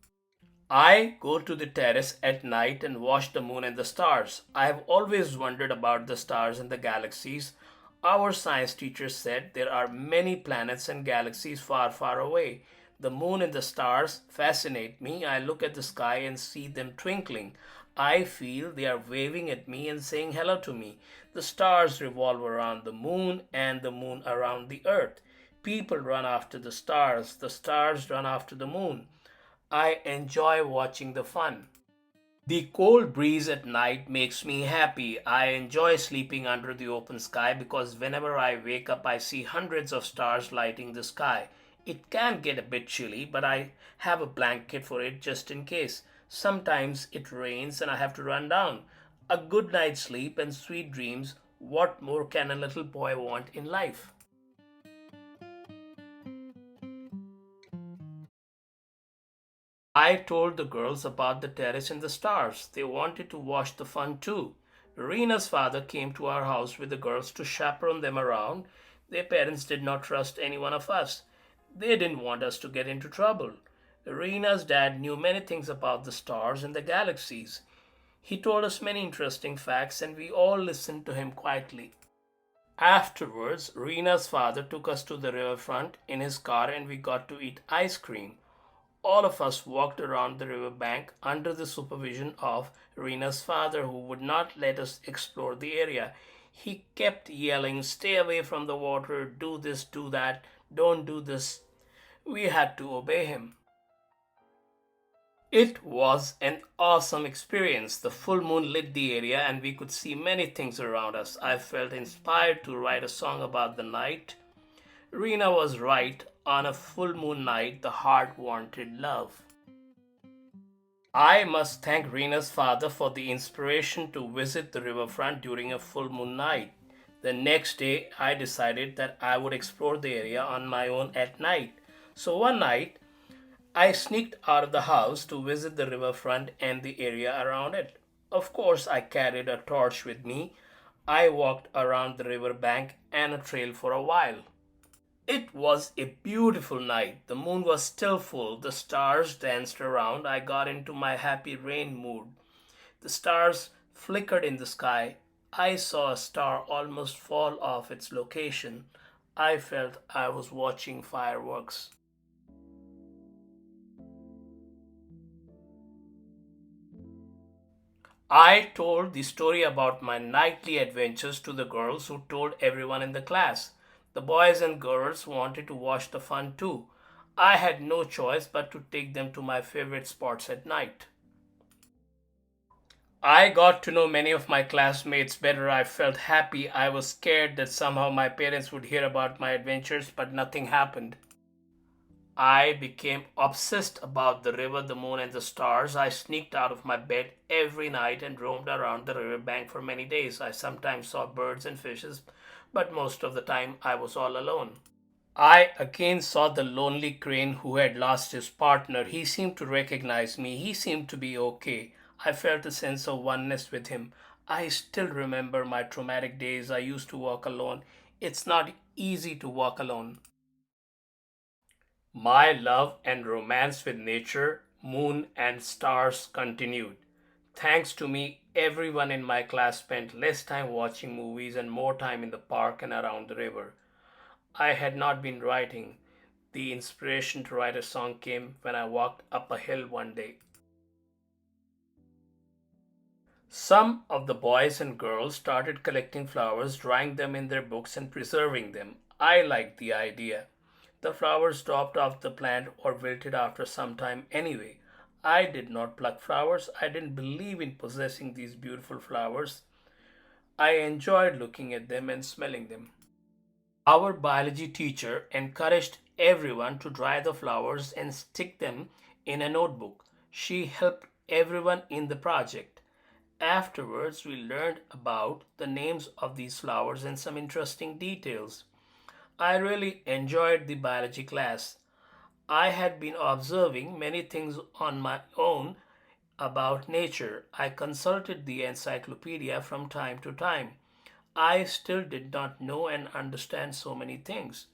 I go to the terrace at night and watch the moon and the stars. I have always wondered about the stars and the galaxies. Our science teacher said there are many planets and galaxies far, far away. The moon and the stars fascinate me. I look at the sky and see them twinkling. I feel they are waving at me and saying hello to me. The stars revolve around the moon and the moon around the earth. People run after the stars run after the moon. I enjoy watching the fun. The cold breeze at night makes me happy. I enjoy sleeping under the open sky because whenever I wake up, I see hundreds of stars lighting the sky. It can get a bit chilly, but I have a blanket for it just in case. Sometimes it rains and I have to run down. A good night's sleep and sweet dreams. What more can a little boy want in life? I told the girls about the terrace and the stars. They wanted to watch the fun too. Rena's father came to our house with the girls to chaperone them around. Their parents did not trust any one of us. They didn't want us to get into trouble. Rena's dad knew many things about the stars and the galaxies. He told us many interesting facts and we all listened to him quietly. Afterwards, Rena's father took us to the riverfront in his car and we got to eat ice cream. All of us walked around the river bank under the supervision of Rena's father, who would not let us explore the area. He kept yelling, "Stay away from the water, do this, do that, don't do this." We had to obey him. It was an awesome experience. The full moon lit the area and we could see many things around us. I felt inspired to write a song about the night. Rena was right. On a full moon night, the heart wanted love. I must thank Rena's father for the inspiration to visit the riverfront during a full moon night. The next day, I decided that I would explore the area on my own at night. So one night, I sneaked out of the house to visit the riverfront and the area around it. Of course, I carried a torch with me. I walked around the river bank and a trail for a while. It was a beautiful night. The moon was still full. The stars danced around. I got into my happy rain mood. The stars flickered in the sky. I saw a star almost fall off its location. I felt I was watching fireworks. I told the story about my nightly adventures to the girls who told everyone in the class. The boys and girls wanted to watch the fun too. I had no choice but to take them to my favorite spots at night. I got to know many of my classmates better. I felt happy. I was scared that somehow my parents would hear about my adventures, but nothing happened. I became obsessed about the river, the moon, and the stars. I sneaked out of my bed every night and roamed around the river bank for many days. I sometimes saw birds and fishes, but most of the time I was all alone. I again saw the lonely crane who had lost his partner. He seemed to recognize me. He seemed to be okay. I felt a sense of oneness with him. I still remember my traumatic days. I used to walk alone. It's not easy to walk alone. My love and romance with nature, moon, and stars continued. Thanks to me, everyone in my class spent less time watching movies and more time in the park and around the river. I had not been writing. The inspiration to write a song came when I walked up a hill one day. Some of the boys and girls started collecting flowers, drying them in their books, and preserving them. I liked the idea. The flowers dropped off the plant or wilted after some time anyway. I did not pluck flowers. I didn't believe in possessing these beautiful flowers. I enjoyed looking at them and smelling them. Our biology teacher encouraged everyone to dry the flowers and stick them in a notebook. She helped everyone in the project. Afterwards, we learned about the names of these flowers and some interesting details. I really enjoyed the biology class. I had been observing many things on my own about nature. I consulted the encyclopedia from time to time. I still did not know and understand so many things.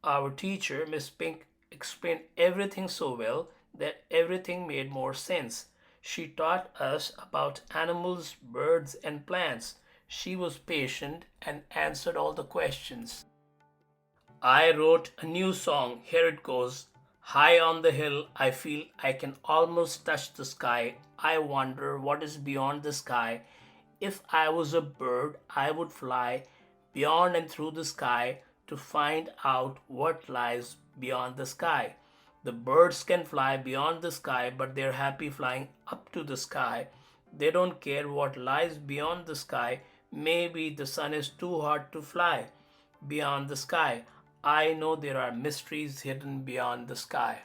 Our teacher, Miss Pink, explained everything so well that everything made more sense. She taught us about animals, birds, and plants. She was patient and answered all the questions. I wrote a new song. Here it goes. High on the hill, I feel I can almost touch the sky. I wonder what is beyond the sky. If I was a bird, I would fly beyond and through the sky to find out what lies beyond the sky. The birds can fly beyond the sky, but they're happy flying up to the sky. They don't care what lies beyond the sky. Maybe the sun is too hot to fly beyond the sky. I know there are mysteries hidden beyond the sky.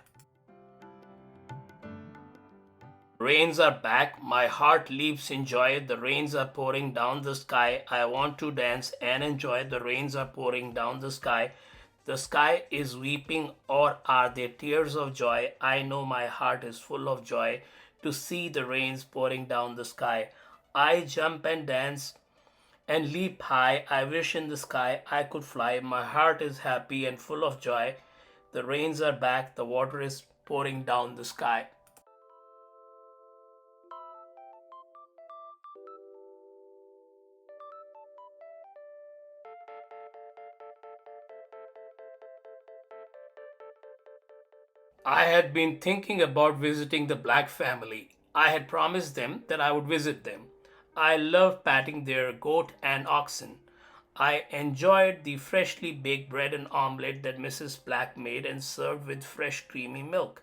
Rains are back. My heart leaps in joy. The rains are pouring down the sky. I want to dance and enjoy. The rains are pouring down the sky. The sky is weeping, or are they tears of joy? I know my heart is full of joy to see the rains pouring down the sky. I jump and dance and leap high. I wish in the sky I could fly. My heart is happy and full of joy. The rains are back. The water is pouring down the sky. I had been thinking about visiting the Black family. I had promised them that I would visit them. I loved patting their goat and oxen. I enjoyed the freshly baked bread and omelette that Mrs. Black made and served with fresh creamy milk.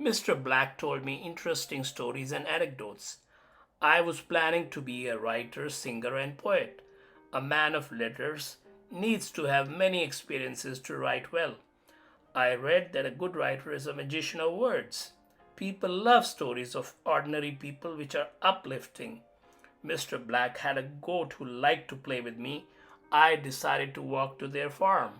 Mr. Black told me interesting stories and anecdotes. I was planning to be a writer, singer, and poet. A man of letters needs to have many experiences to write well. I read that a good writer is a magician of words. People love stories of ordinary people which are uplifting. Mr. Black had a goat who liked to play with me. I decided to walk to their farm.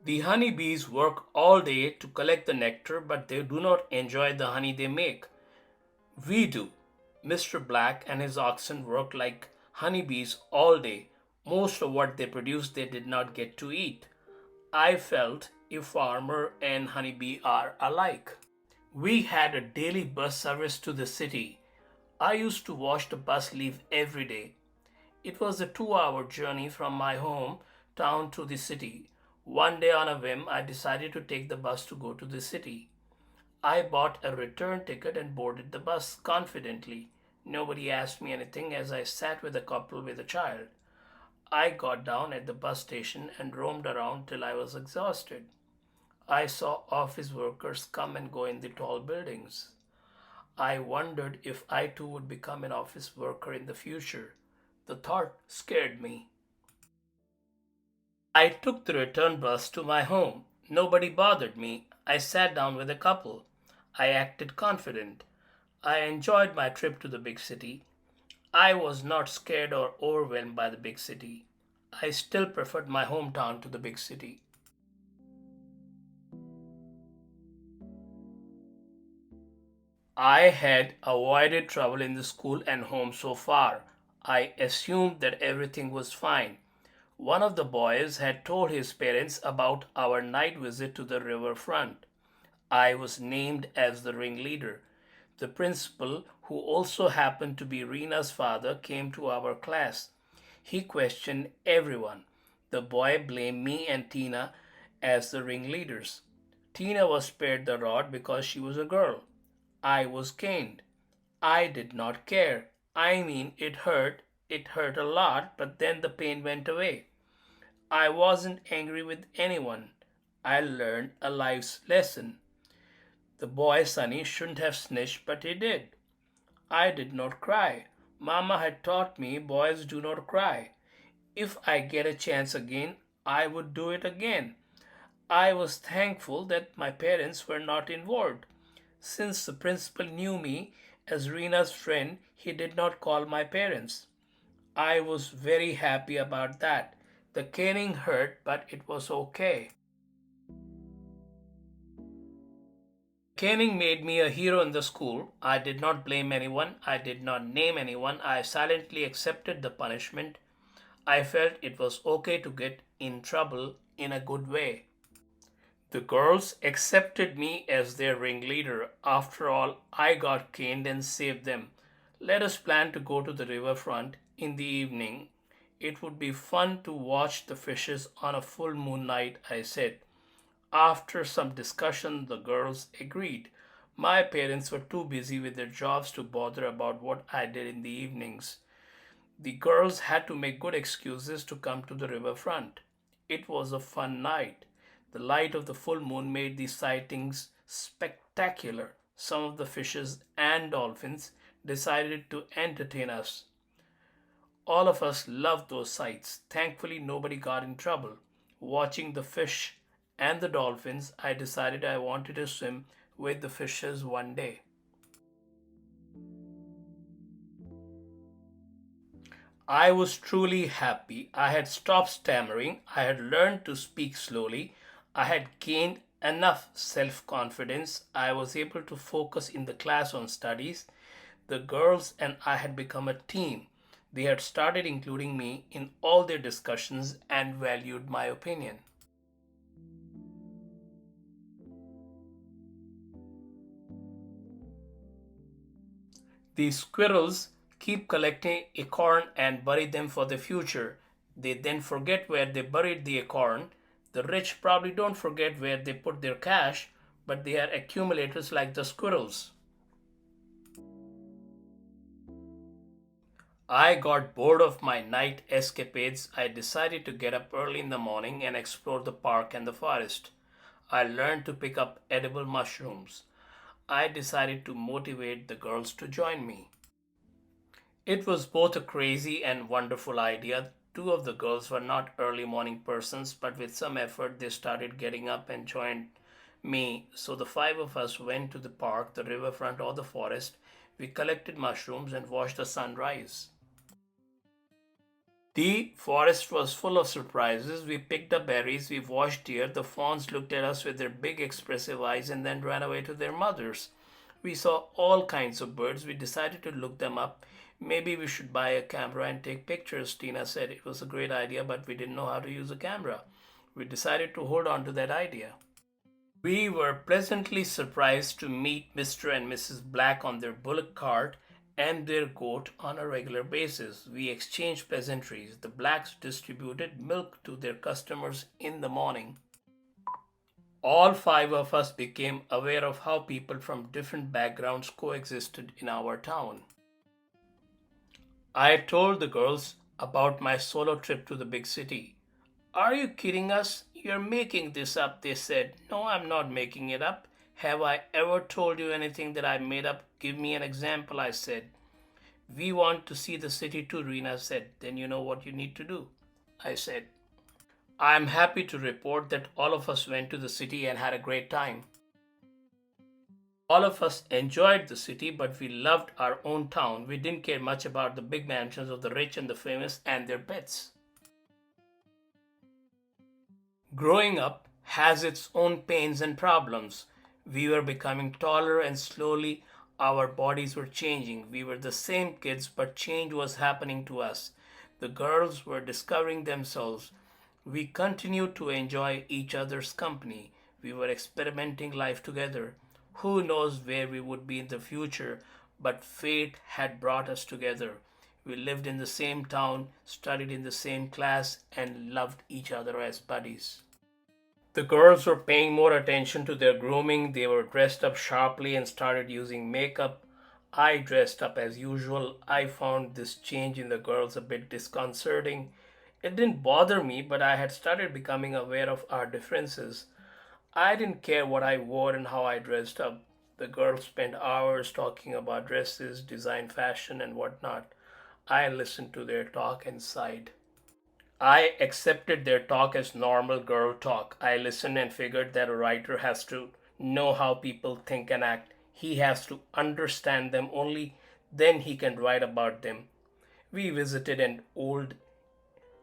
The honeybees work all day to collect the nectar, but they do not enjoy the honey they make. We do. Mr. Black and his oxen work like honeybees all day. Most of what they produce they did not get to eat. I felt a farmer and honeybee are alike. We had a daily bus service to the city. I used to watch the bus leave every day. It was a 2 hour journey from my home town to the city. One day on a whim, I decided to take the bus to go to the city. I bought a return ticket and boarded the bus confidently. Nobody asked me anything as I sat with a couple with a child. I got down at the bus station and roamed around till I was exhausted. I saw office workers come and go in the tall buildings. I wondered if I too would become an office worker in the future. The thought scared me. I took the return bus to my home. Nobody bothered me. I sat down with a couple. I acted confident. I enjoyed my trip to the big city. I was not scared or overwhelmed by the big city. I still preferred my hometown to the big city. I had avoided trouble in the school and home so far. I assumed that everything was fine. One of the boys had told his parents about our night visit to the river front. I was named as the ringleader. The principal, who also happened to be Rena's father, came to our class. He questioned everyone. The boy blamed me and Tina as the ringleaders. Tina was spared the rod because she was a girl. I was caned. I did not care. I mean, it hurt a lot, but then the pain went away. I wasn't angry with anyone. I learned a life's lesson. The boy Sonny shouldn't have snitched, but he did. I did not cry. Mama had taught me boys do not cry. If I get a chance again, I would do it again. I was thankful that my parents were not involved. Since the principal knew me as Reena's friend, he did not call my parents. I was very happy about that. The caning hurt, but it was okay. Caning made me a hero in the school. I did not blame anyone. I did not name anyone. I silently accepted the punishment. I felt it was okay to get in trouble in a good way. The girls accepted me as their ringleader. After all, I got caned and saved them. Let us plan to go to the riverfront in the evening. It would be fun to watch the fishes on a full moon night, I said. After some discussion, the girls agreed. My parents were too busy with their jobs to bother about what I did in the evenings. The girls had to make good excuses to come to the riverfront. It was a fun night. The light of the full moon made the sightings spectacular. Some of the fishes and dolphins decided to entertain us. All of us loved those sights. Thankfully, nobody got in trouble. Watching the fish and the dolphins, I decided I wanted to swim with the fishes one day. I was truly happy. I had stopped stammering. I had learned to speak slowly. I had gained enough self confidence. I was able to focus in the class on studies. The girls and I had become a team. They had started including me in all their discussions and valued my opinion. The squirrels keep collecting acorn and bury them for the future. They then forget where they buried the acorn. The rich probably don't forget where they put their cash, but they are accumulators like the squirrels. I got bored of my night escapades. I decided to get up early in the morning and explore the park and the forest. I learned to pick up edible mushrooms. I decided to motivate the girls to join me. It was both a crazy and wonderful idea. Two of the girls were not early morning persons, but with some effort they started getting up and joined me. So the five of us went to the park, the riverfront, or the forest. We collected mushrooms and watched the sun rise. The forest was full of surprises. We picked up berries, we watched deer. The fawns looked at us with their big expressive eyes and then ran away to their mothers. We saw all kinds of birds. We decided to look them up. Maybe we should buy a camera and take pictures. Tina said it was a great idea, but we didn't know how to use a camera. We decided to hold on to that idea. We were pleasantly surprised to meet Mr. and Mrs. Black on their bullock cart and their goat on a regular basis. We exchanged pleasantries. The Blacks distributed milk to their customers in the morning. All five of us became aware of how people from different backgrounds coexisted in our town. I told the girls about my solo trip to the big city. Are you kidding us? You're making this up, they said. No, I'm not making it up. Have I ever told you anything that I made up? Give me an example, I said. We want to see the city too, Reena said. Then you know what you need to do, I said. I'm happy to report that all of us went to the city and had a great time. All of us enjoyed the city, but we loved our own town. We didn't care much about the big mansions of the rich and the famous and their pets. Growing up has its own pains and problems. We were becoming taller and slowly our bodies were changing. We were the same kids, but change was happening to us. The girls were discovering themselves. We continued to enjoy each other's company. We were experimenting life together. Who knows where we would be in the future, but fate had brought us together. We lived in the same town, studied in the same class, and loved each other as buddies. The girls were paying more attention to their grooming. They were dressed up sharply and started using makeup. I dressed up as usual. I found this change in the girls a bit disconcerting. It didn't bother me, but I had started becoming aware of our differences. I didn't care what I wore and how I dressed up. The girls spent hours talking about dresses, design, fashion, and whatnot. I listened to their talk and sighed. I accepted their talk as normal girl talk. I listened and figured that a writer has to know how people think and act. He has to understand them, only then he can write about them. We visited an old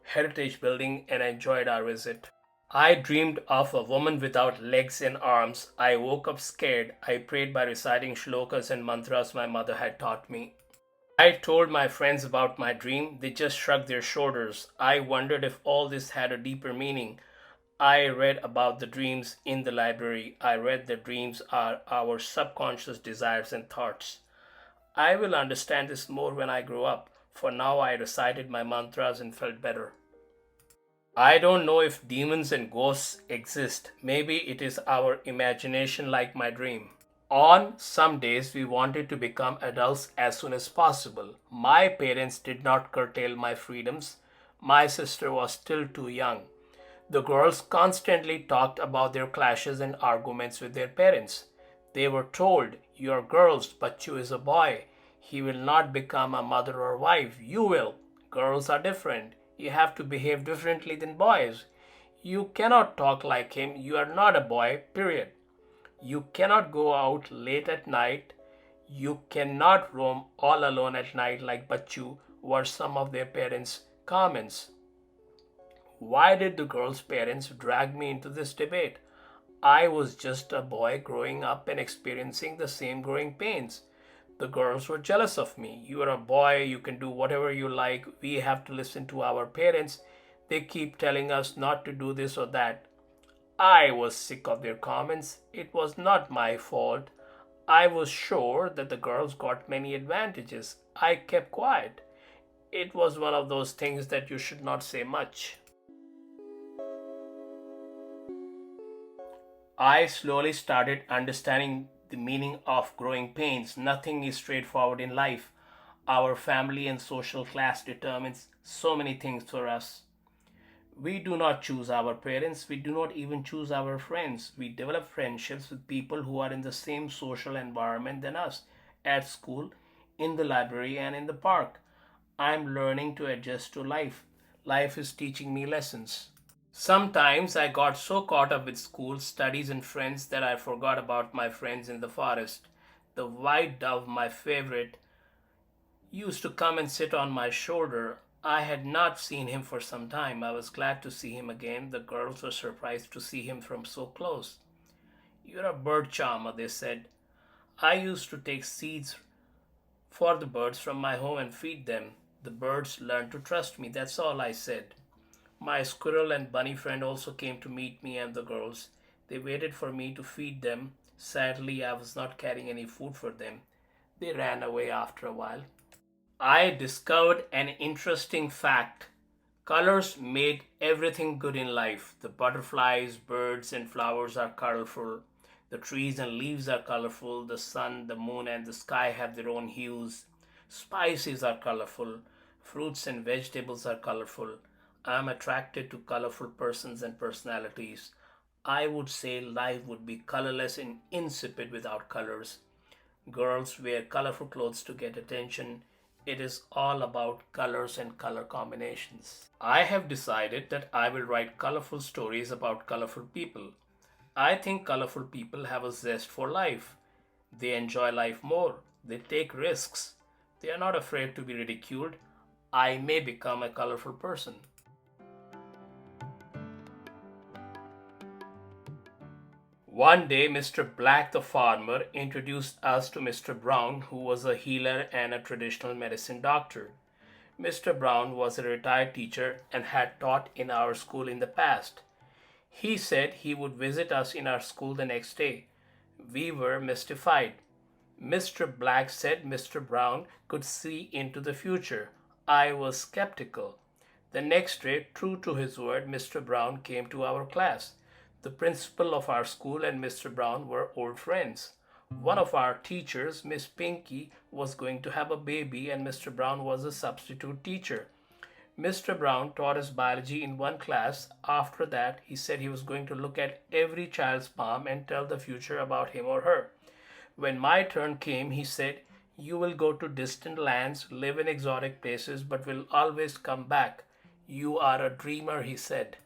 heritage building and enjoyed our visit. I dreamed of a woman without legs and arms. I woke up scared. I prayed by reciting shlokas and mantras my mother had taught me. I told my friends about my dream. They just shrugged their shoulders. I wondered if all this had a deeper meaning. I read about the dreams in the library. I read that dreams are our subconscious desires and thoughts. I will understand this more when I grow up. For now, I recited my mantras and felt better. I don't know if demons and ghosts exist. Maybe it is our imagination, like my dream. On some days, we wanted to become adults as soon as possible. My parents did not curtail my freedoms. My sister was still too young. The girls constantly talked about their clashes and arguments with their parents. They were told, "You're girls, Bacchu is a boy. He will not become a mother or wife. You will. Girls are different. You have to behave differently than boys. You cannot talk like him. You are not a boy, period. You cannot go out late at night. You cannot roam all alone at night like Bacchu," were some of their parents' comments. Why did the girl's parents drag me into this debate? I was just a boy growing up and experiencing the same growing pains. The girls were jealous of me. "You are a boy, you can do whatever you like. We have to listen to our parents. They keep telling us not to do this or that." I was sick of their comments. It was not my fault. I was sure that the girls got many advantages. I kept quiet. It was one of those things that you should not say much. I slowly started understanding the meaning of growing pains. Nothing is straightforward in life. Our family and social class determines so many things for us. We do not choose our parents. We do not even choose our friends. We develop friendships with people who are in the same social environment than us, at school, in the library, and in the park. I'm learning to adjust to life. Life is teaching me lessons. Sometimes I got so caught up with school, studies, and friends that I forgot about my friends in the forest. The white dove, my favorite, used to come and sit on my shoulder. I had not seen him for some time. I was glad to see him again. The girls were surprised to see him from so close. "You're a bird charmer," they said. I used to take seeds for the birds from my home and feed them. The birds learned to trust me. That's all I said. My squirrel and bunny friend also came to meet me and the girls. They waited for me to feed them. Sadly, I was not carrying any food for them. They ran away after a while. I discovered an interesting fact. Colors make everything good in life. The butterflies, birds, and flowers are colorful. The trees and leaves are colorful. The sun, the moon, and the sky have their own hues. Spices are colorful. Fruits and vegetables are colorful. I am attracted to colorful persons and personalities. I would say life would be colorless and insipid without colors. Girls wear colorful clothes to get attention. It is all about colors and color combinations. I have decided that I will write colorful stories about colorful people. I think colorful people have a zest for life. They enjoy life more. They take risks. They are not afraid to be ridiculed. I may become a colorful person. One day, Mr. Black the farmer introduced us to Mr. Brown, who was a healer and a traditional medicine doctor. Mr. Brown was a retired teacher and had taught in our school in the past. He said he would visit us in our school the next day. We were mystified. Mr. Black said Mr. Brown could see into the future. I was skeptical. The next day, true to his word, Mr. Brown came to our class. The principal of our school and Mr. Brown were old friends. One of our teachers, Miss Pinky, was going to have a baby, and Mr. Brown was a substitute teacher. Mr. Brown taught us biology in one class. After that, he said he was going to look at every child's palm and tell the future about him or her. When my turn came, he said, "You will go to distant lands, live in exotic places, but will always come back. You are a dreamer," he said.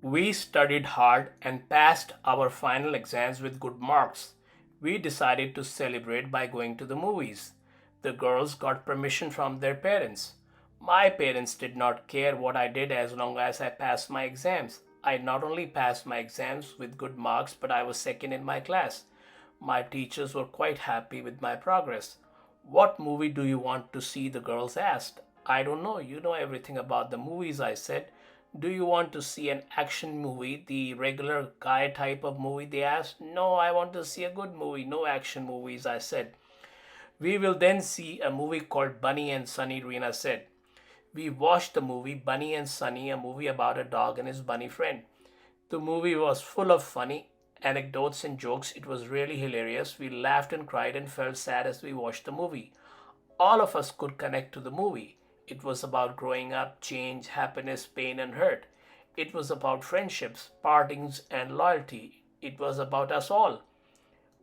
We studied hard and passed our final exams with good marks. We decided to celebrate by going to the movies. The girls got permission from their parents. My parents did not care what I did as long as I passed my exams. I not only passed my exams with good marks, but I was second in my class. My teachers were quite happy with my progress. "What movie do you want to see?" the girls asked. "I don't know. You know everything about the movies," I said. "Do you want to see an action movie, the regular guy type of movie?" they asked. "No, I want to see a good movie, no action movies," I said. "We will then see a movie called Bunny and Sunny," Rena said. We watched the movie Bunny and Sunny, a movie about a dog and his bunny friend. The movie was full of funny anecdotes and jokes. It was really hilarious. We laughed and cried and felt sad as we watched the movie. All of us could connect to the movie. It was about growing up, change, happiness, pain, and hurt. It was about friendships, partings, and loyalty. It was about us all.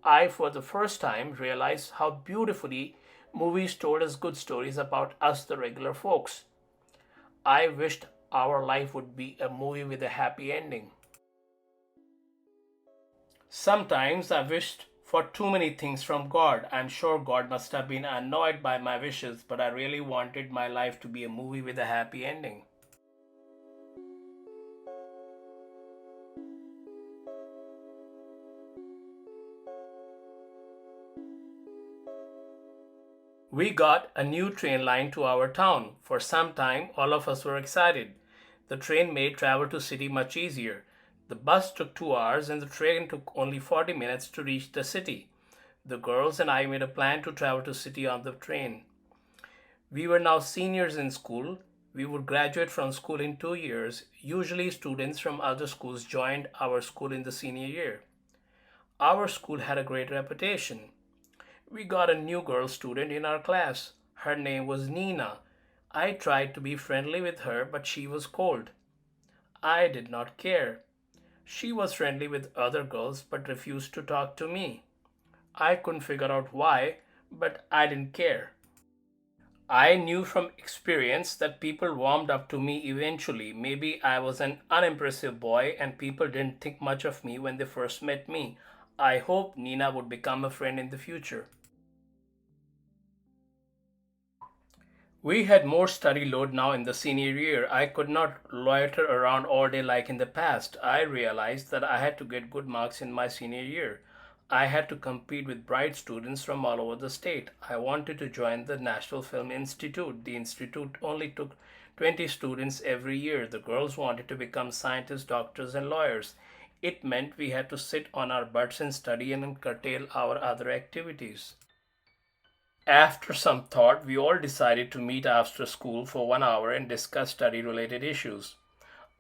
I, for the first time, realized how beautifully movies told us good stories about us, the regular folks. I wished our life would be a movie with a happy ending. Sometimes I wished for too many things from God. I'm sure God must have been annoyed by my wishes, but I really wanted my life to be a movie with a happy ending. We got a new train line to our town. For some time, all of us were excited. The train made travel to city much easier. The bus took 2 hours and the train took only 40 minutes to reach the city. The girls and I made a plan to travel to city on the train. We were now seniors in school. We would graduate from school in 2 years. Usually, students from other schools joined our school in the senior year. Our school had a great reputation. We got a new girl student in our class. Her name was Nina. I tried to be friendly with her, but she was cold. I did not care. She was friendly with other girls but refused to talk to me. I couldn't figure out why, but I didn't care. I knew from experience that people warmed up to me eventually. Maybe I was an unimpressive boy and people didn't think much of me when they first met me. I hoped Nina would become a friend in the future. We had more study load now in the senior year. I could not loiter around all day like in the past. I realized that I had to get good marks in my senior year. I had to compete with bright students from all over the state. I wanted to join the National Film Institute. The institute only took 20 students every year. The girls wanted to become scientists, doctors, and lawyers. It meant we had to sit on our butts and study and curtail our other activities. After some thought, we all decided to meet after school for 1 hour and discuss study related issues.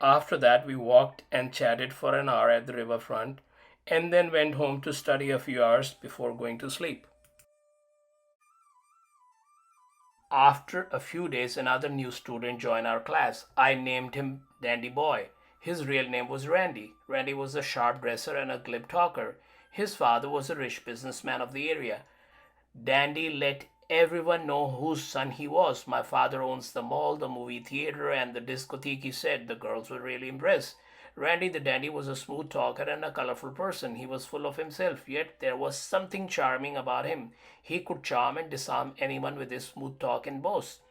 After that, we walked and chatted for an hour at the riverfront and then went home to study a few hours before going to sleep. After a few days, another new student joined our class. I named him Dandy Boy. His real name was Randy. Randy was a sharp dresser and a glib talker. His father was a rich businessman of the area. Dandy let everyone know whose son he was. "My father owns the mall, the movie theater, and the discotheque," he said. The girls were really impressed. Randy the Dandy was a smooth talker and a colorful person. He was full of himself, yet there was something charming about him. He could charm and disarm anyone with his smooth talk and boast.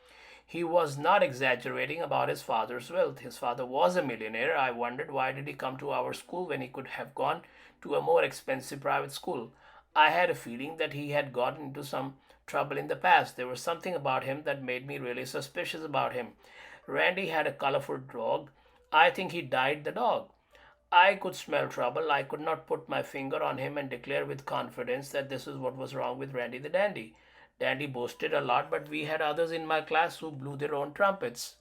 He was not exaggerating about his father's wealth. His father was a millionaire. I wondered why did he come to our school when he could have gone to a more expensive private school. I had a feeling that he had gotten into some trouble in the past. There was something about him that made me really suspicious about him. Randy had a colorful dog. I think he died the dog. I could smell trouble. I could not put my finger on him and declare with confidence that this is what was wrong with Randy the Dandy. Dandy boasted a lot, but we had others in my class who blew their own trumpets.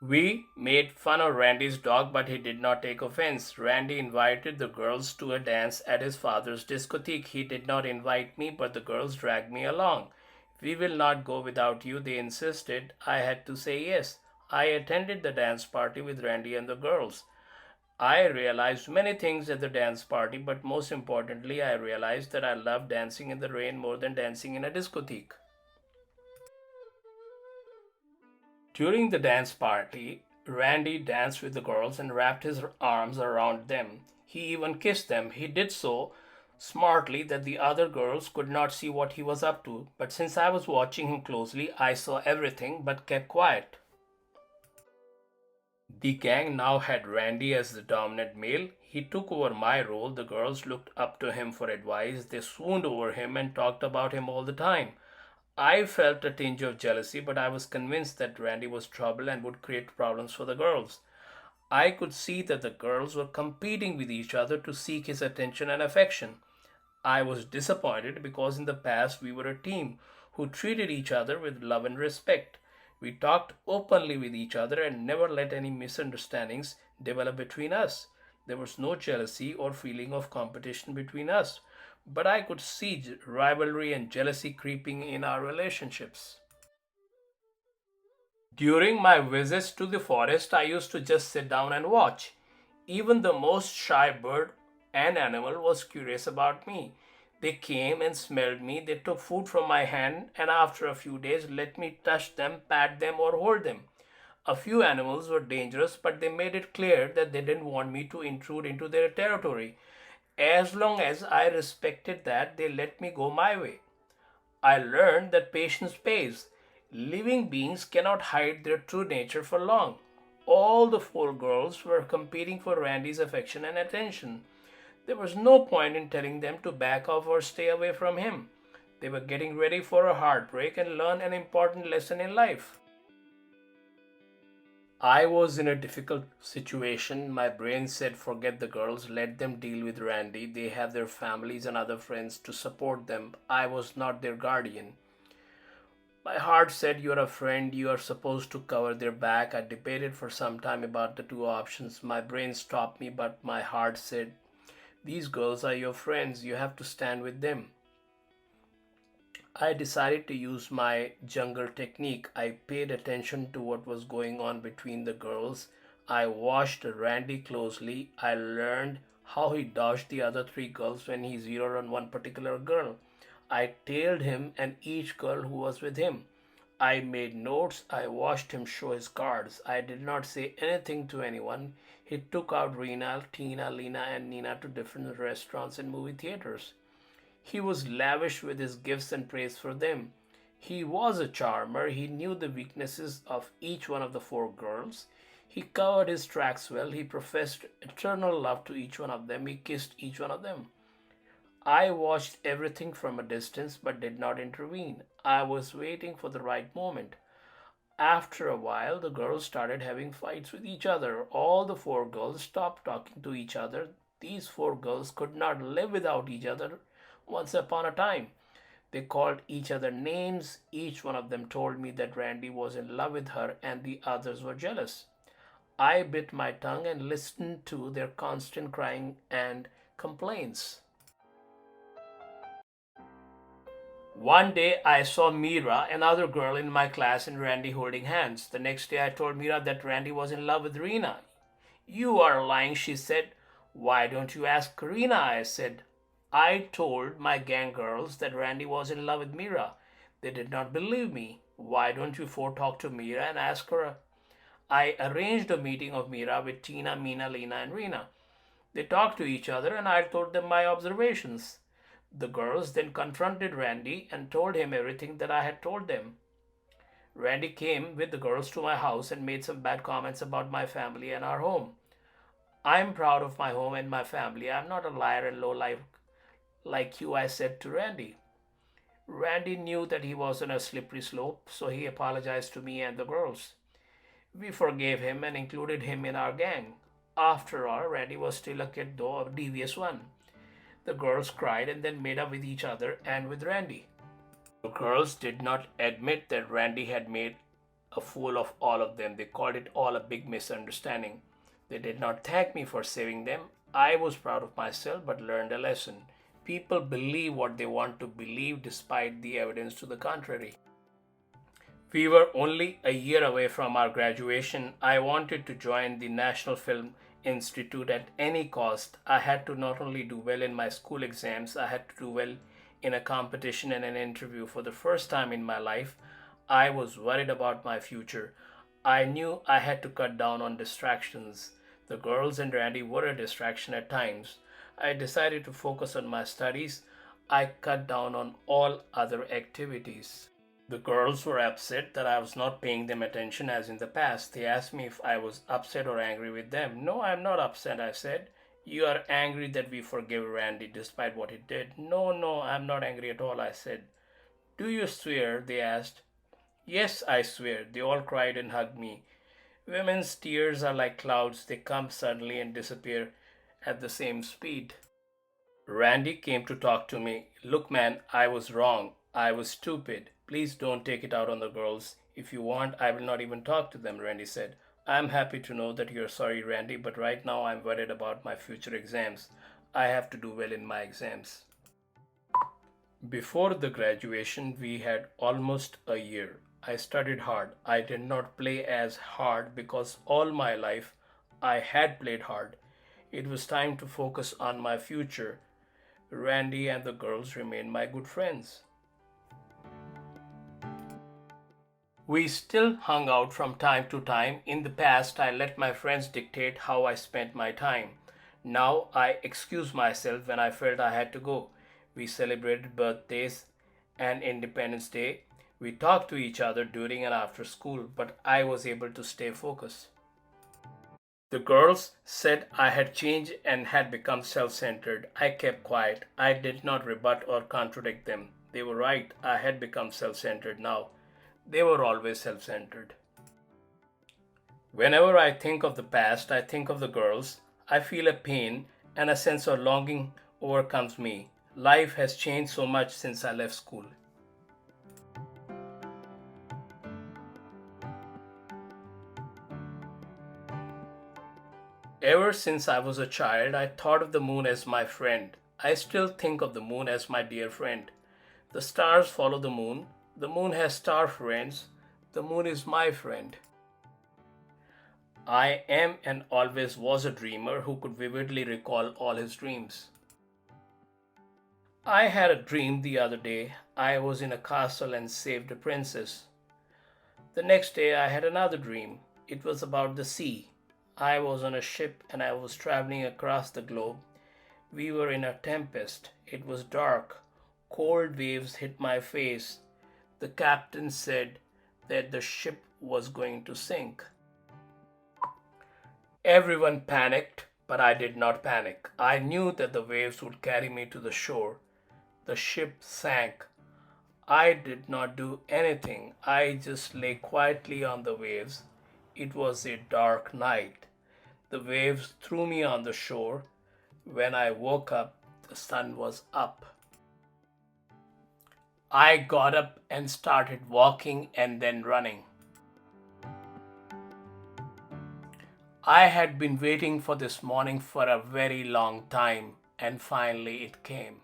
We made fun of Randy's dog, but he did not take offense. Randy invited the girls to a dance at his father's discotheque. He did not invite me, but the girls dragged me along. We will not go without you, they insisted. I had to say yes. I attended the dance party with Randy and the girls. I realized many things at the dance party, but most importantly, I realized that I love dancing in the rain more than dancing in a discotheque. During the dance party, Randy danced with the girls and wrapped his arms around them. He even kissed them. He did so smartly that the other girls could not see what he was up to, but since I was watching him closely, I saw everything but kept quiet. The gang now had Randy as the dominant male. He took over my role. The girls looked up to him for advice. They swooned over him and talked about him all the time. I felt a tinge of jealousy, but I was convinced that Randy was trouble and would create problems for the girls. I could see that the girls were competing with each other to seek his attention and affection. I was disappointed because in the past we were a team who treated each other with love and respect. We talked openly with each other and never let any misunderstandings develop between us. There was no jealousy or feeling of competition between us, but I could see rivalry and jealousy creeping in our relationships. During my visits to the forest, I used to just sit down and watch. Even the most shy bird and animal was curious about me. They came and smelled me, they took food from my hand, and after a few days let me touch them, pat them, or hold them. A few animals were dangerous, but they made it clear that they didn't want me to intrude into their territory. As long as I respected that, they let me go my way. I learned that patience pays. Living beings cannot hide their true nature for long. All the four girls were competing for Randy's affection and attention. There was no point in telling them to back off or stay away from him. They were getting ready for a heartbreak and learn an important lesson in life. I was in a difficult situation. My brain said, forget the girls, let them deal with Randy. They have their families and other friends to support them. I was not their guardian. My heart said, you're a friend, you are supposed to cover their back. I debated for some time about the two options. My brain stopped me, but my heart said, these girls are your friends, you have to stand with them. I decided to use my jungle technique. I paid attention to what was going on between the girls. I watched Randy closely. I learned how he dodged the other three girls when he zeroed on one particular girl. I tailed him and each girl who was with him. I made notes. I watched him show his cards. I did not say anything to anyone. He took out Rena, Tina, Lena, and Nina to different restaurants and movie theaters. He was lavish with his gifts and praise for them. He was a charmer. He knew the weaknesses of each one of the four girls. He covered his tracks well. He professed eternal love to each one of them. He kissed each one of them. I watched everything from a distance but did not intervene. I was waiting for the right moment. After a while, the girls started having fights with each other. All the four girls stopped talking to each other. These four girls could not live without each other once upon a time. They called each other names. Each one of them told me that Randy was in love with her and the others were jealous. I bit my tongue and listened to their constant crying and complaints. One day I saw Mira, another girl in my class, and Randy holding hands. The next day I told Mira that Randy was in love with Rena. You are lying, she said. Why don't you ask Karina? I said. I told my gang girls that Randy was in love with Mira. They did not believe me. Why don't you four talk to Mira and ask her? I arranged a meeting of Mira with Tina, Mina, Lena, and Rena. They talked to each other and I told them my observations. The girls then confronted Randy and told him everything that I had told them. Randy came with the girls to my house and made some bad comments about my family and our home. I'm proud of my home and my family. I'm not a liar and lowlife like you, I said to Randy. Randy knew that he was on a slippery slope, so he apologized to me and the girls. We forgave him and included him in our gang. After all, Randy was still a kid, though a devious one. The girls cried and then made up with each other and with Randy. The girls did not admit that Randy had made a fool of all of them. They called it all a big misunderstanding. They did not thank me for saving them. I was proud of myself but learned a lesson. People believe what they want to believe despite the evidence to the contrary. We were only a year away from our graduation. I wanted to join the National Film Institute at any cost. I had to not only do well in my school exams, I had to do well in a competition and an interview. For the first time in my life, I was worried about my future. I knew I had to cut down on distractions. The girls and Randy were a distraction at times. I decided to focus on my studies. I cut down on all other activities. The girls were upset that I was not paying them attention as in the past. They asked me if I was upset or angry with them. No, I'm not upset, I said. You are angry that we forgive Randy despite what he did. No, no, I'm not angry at all, I said. Do you swear? They asked. Yes, I swear. They all cried and hugged me. Women's tears are like clouds. They come suddenly and disappear at the same speed. Randy came to talk to me. Look, man, I was wrong. I was stupid. Please don't take it out on the girls. If you want, I will not even talk to them, Randy said. I'm happy to know that you're sorry, Randy, but right now I'm worried about my future exams. I have to do well in my exams. Before the graduation, we had almost a year. I studied hard. I did not play as hard because all my life I had played hard. It was time to focus on my future. Randy and the girls remained my good friends. We still hung out from time to time. In the past, I let my friends dictate how I spent my time. Now I excused myself when I felt I had to go. We celebrated birthdays and Independence Day. We talked to each other during and after school, but I was able to stay focused. The girls said I had changed and had become self centered. I kept quiet. I did not rebut or contradict them. They were right. I had become self centered now. They were always self centered. Whenever I think of the past, I think of the girls. I feel a pain and a sense of longing overcomes me. Life has changed so much since I left school. Ever since I was a child, I thought of the moon as my friend. I still think of the moon as my dear friend. The stars follow the moon. The moon has star friends. The moon is my friend. I am and always was a dreamer who could vividly recall all his dreams. I had a dream the other day. I was in a castle and saved a princess. The next day I had another dream. It was about the sea. I was on a ship and I was traveling across the globe. We were in a tempest. It was dark. Cold waves hit my face. The captain said that the ship was going to sink. Everyone panicked, but I did not panic. I knew that the waves would carry me to the shore. The ship sank. I did not do anything. I just lay quietly on the waves. It was a dark night. The waves threw me on the shore. When I woke up, the sun was up. I got up and started walking and then running. I had been waiting for this morning for a very long time, and finally it came.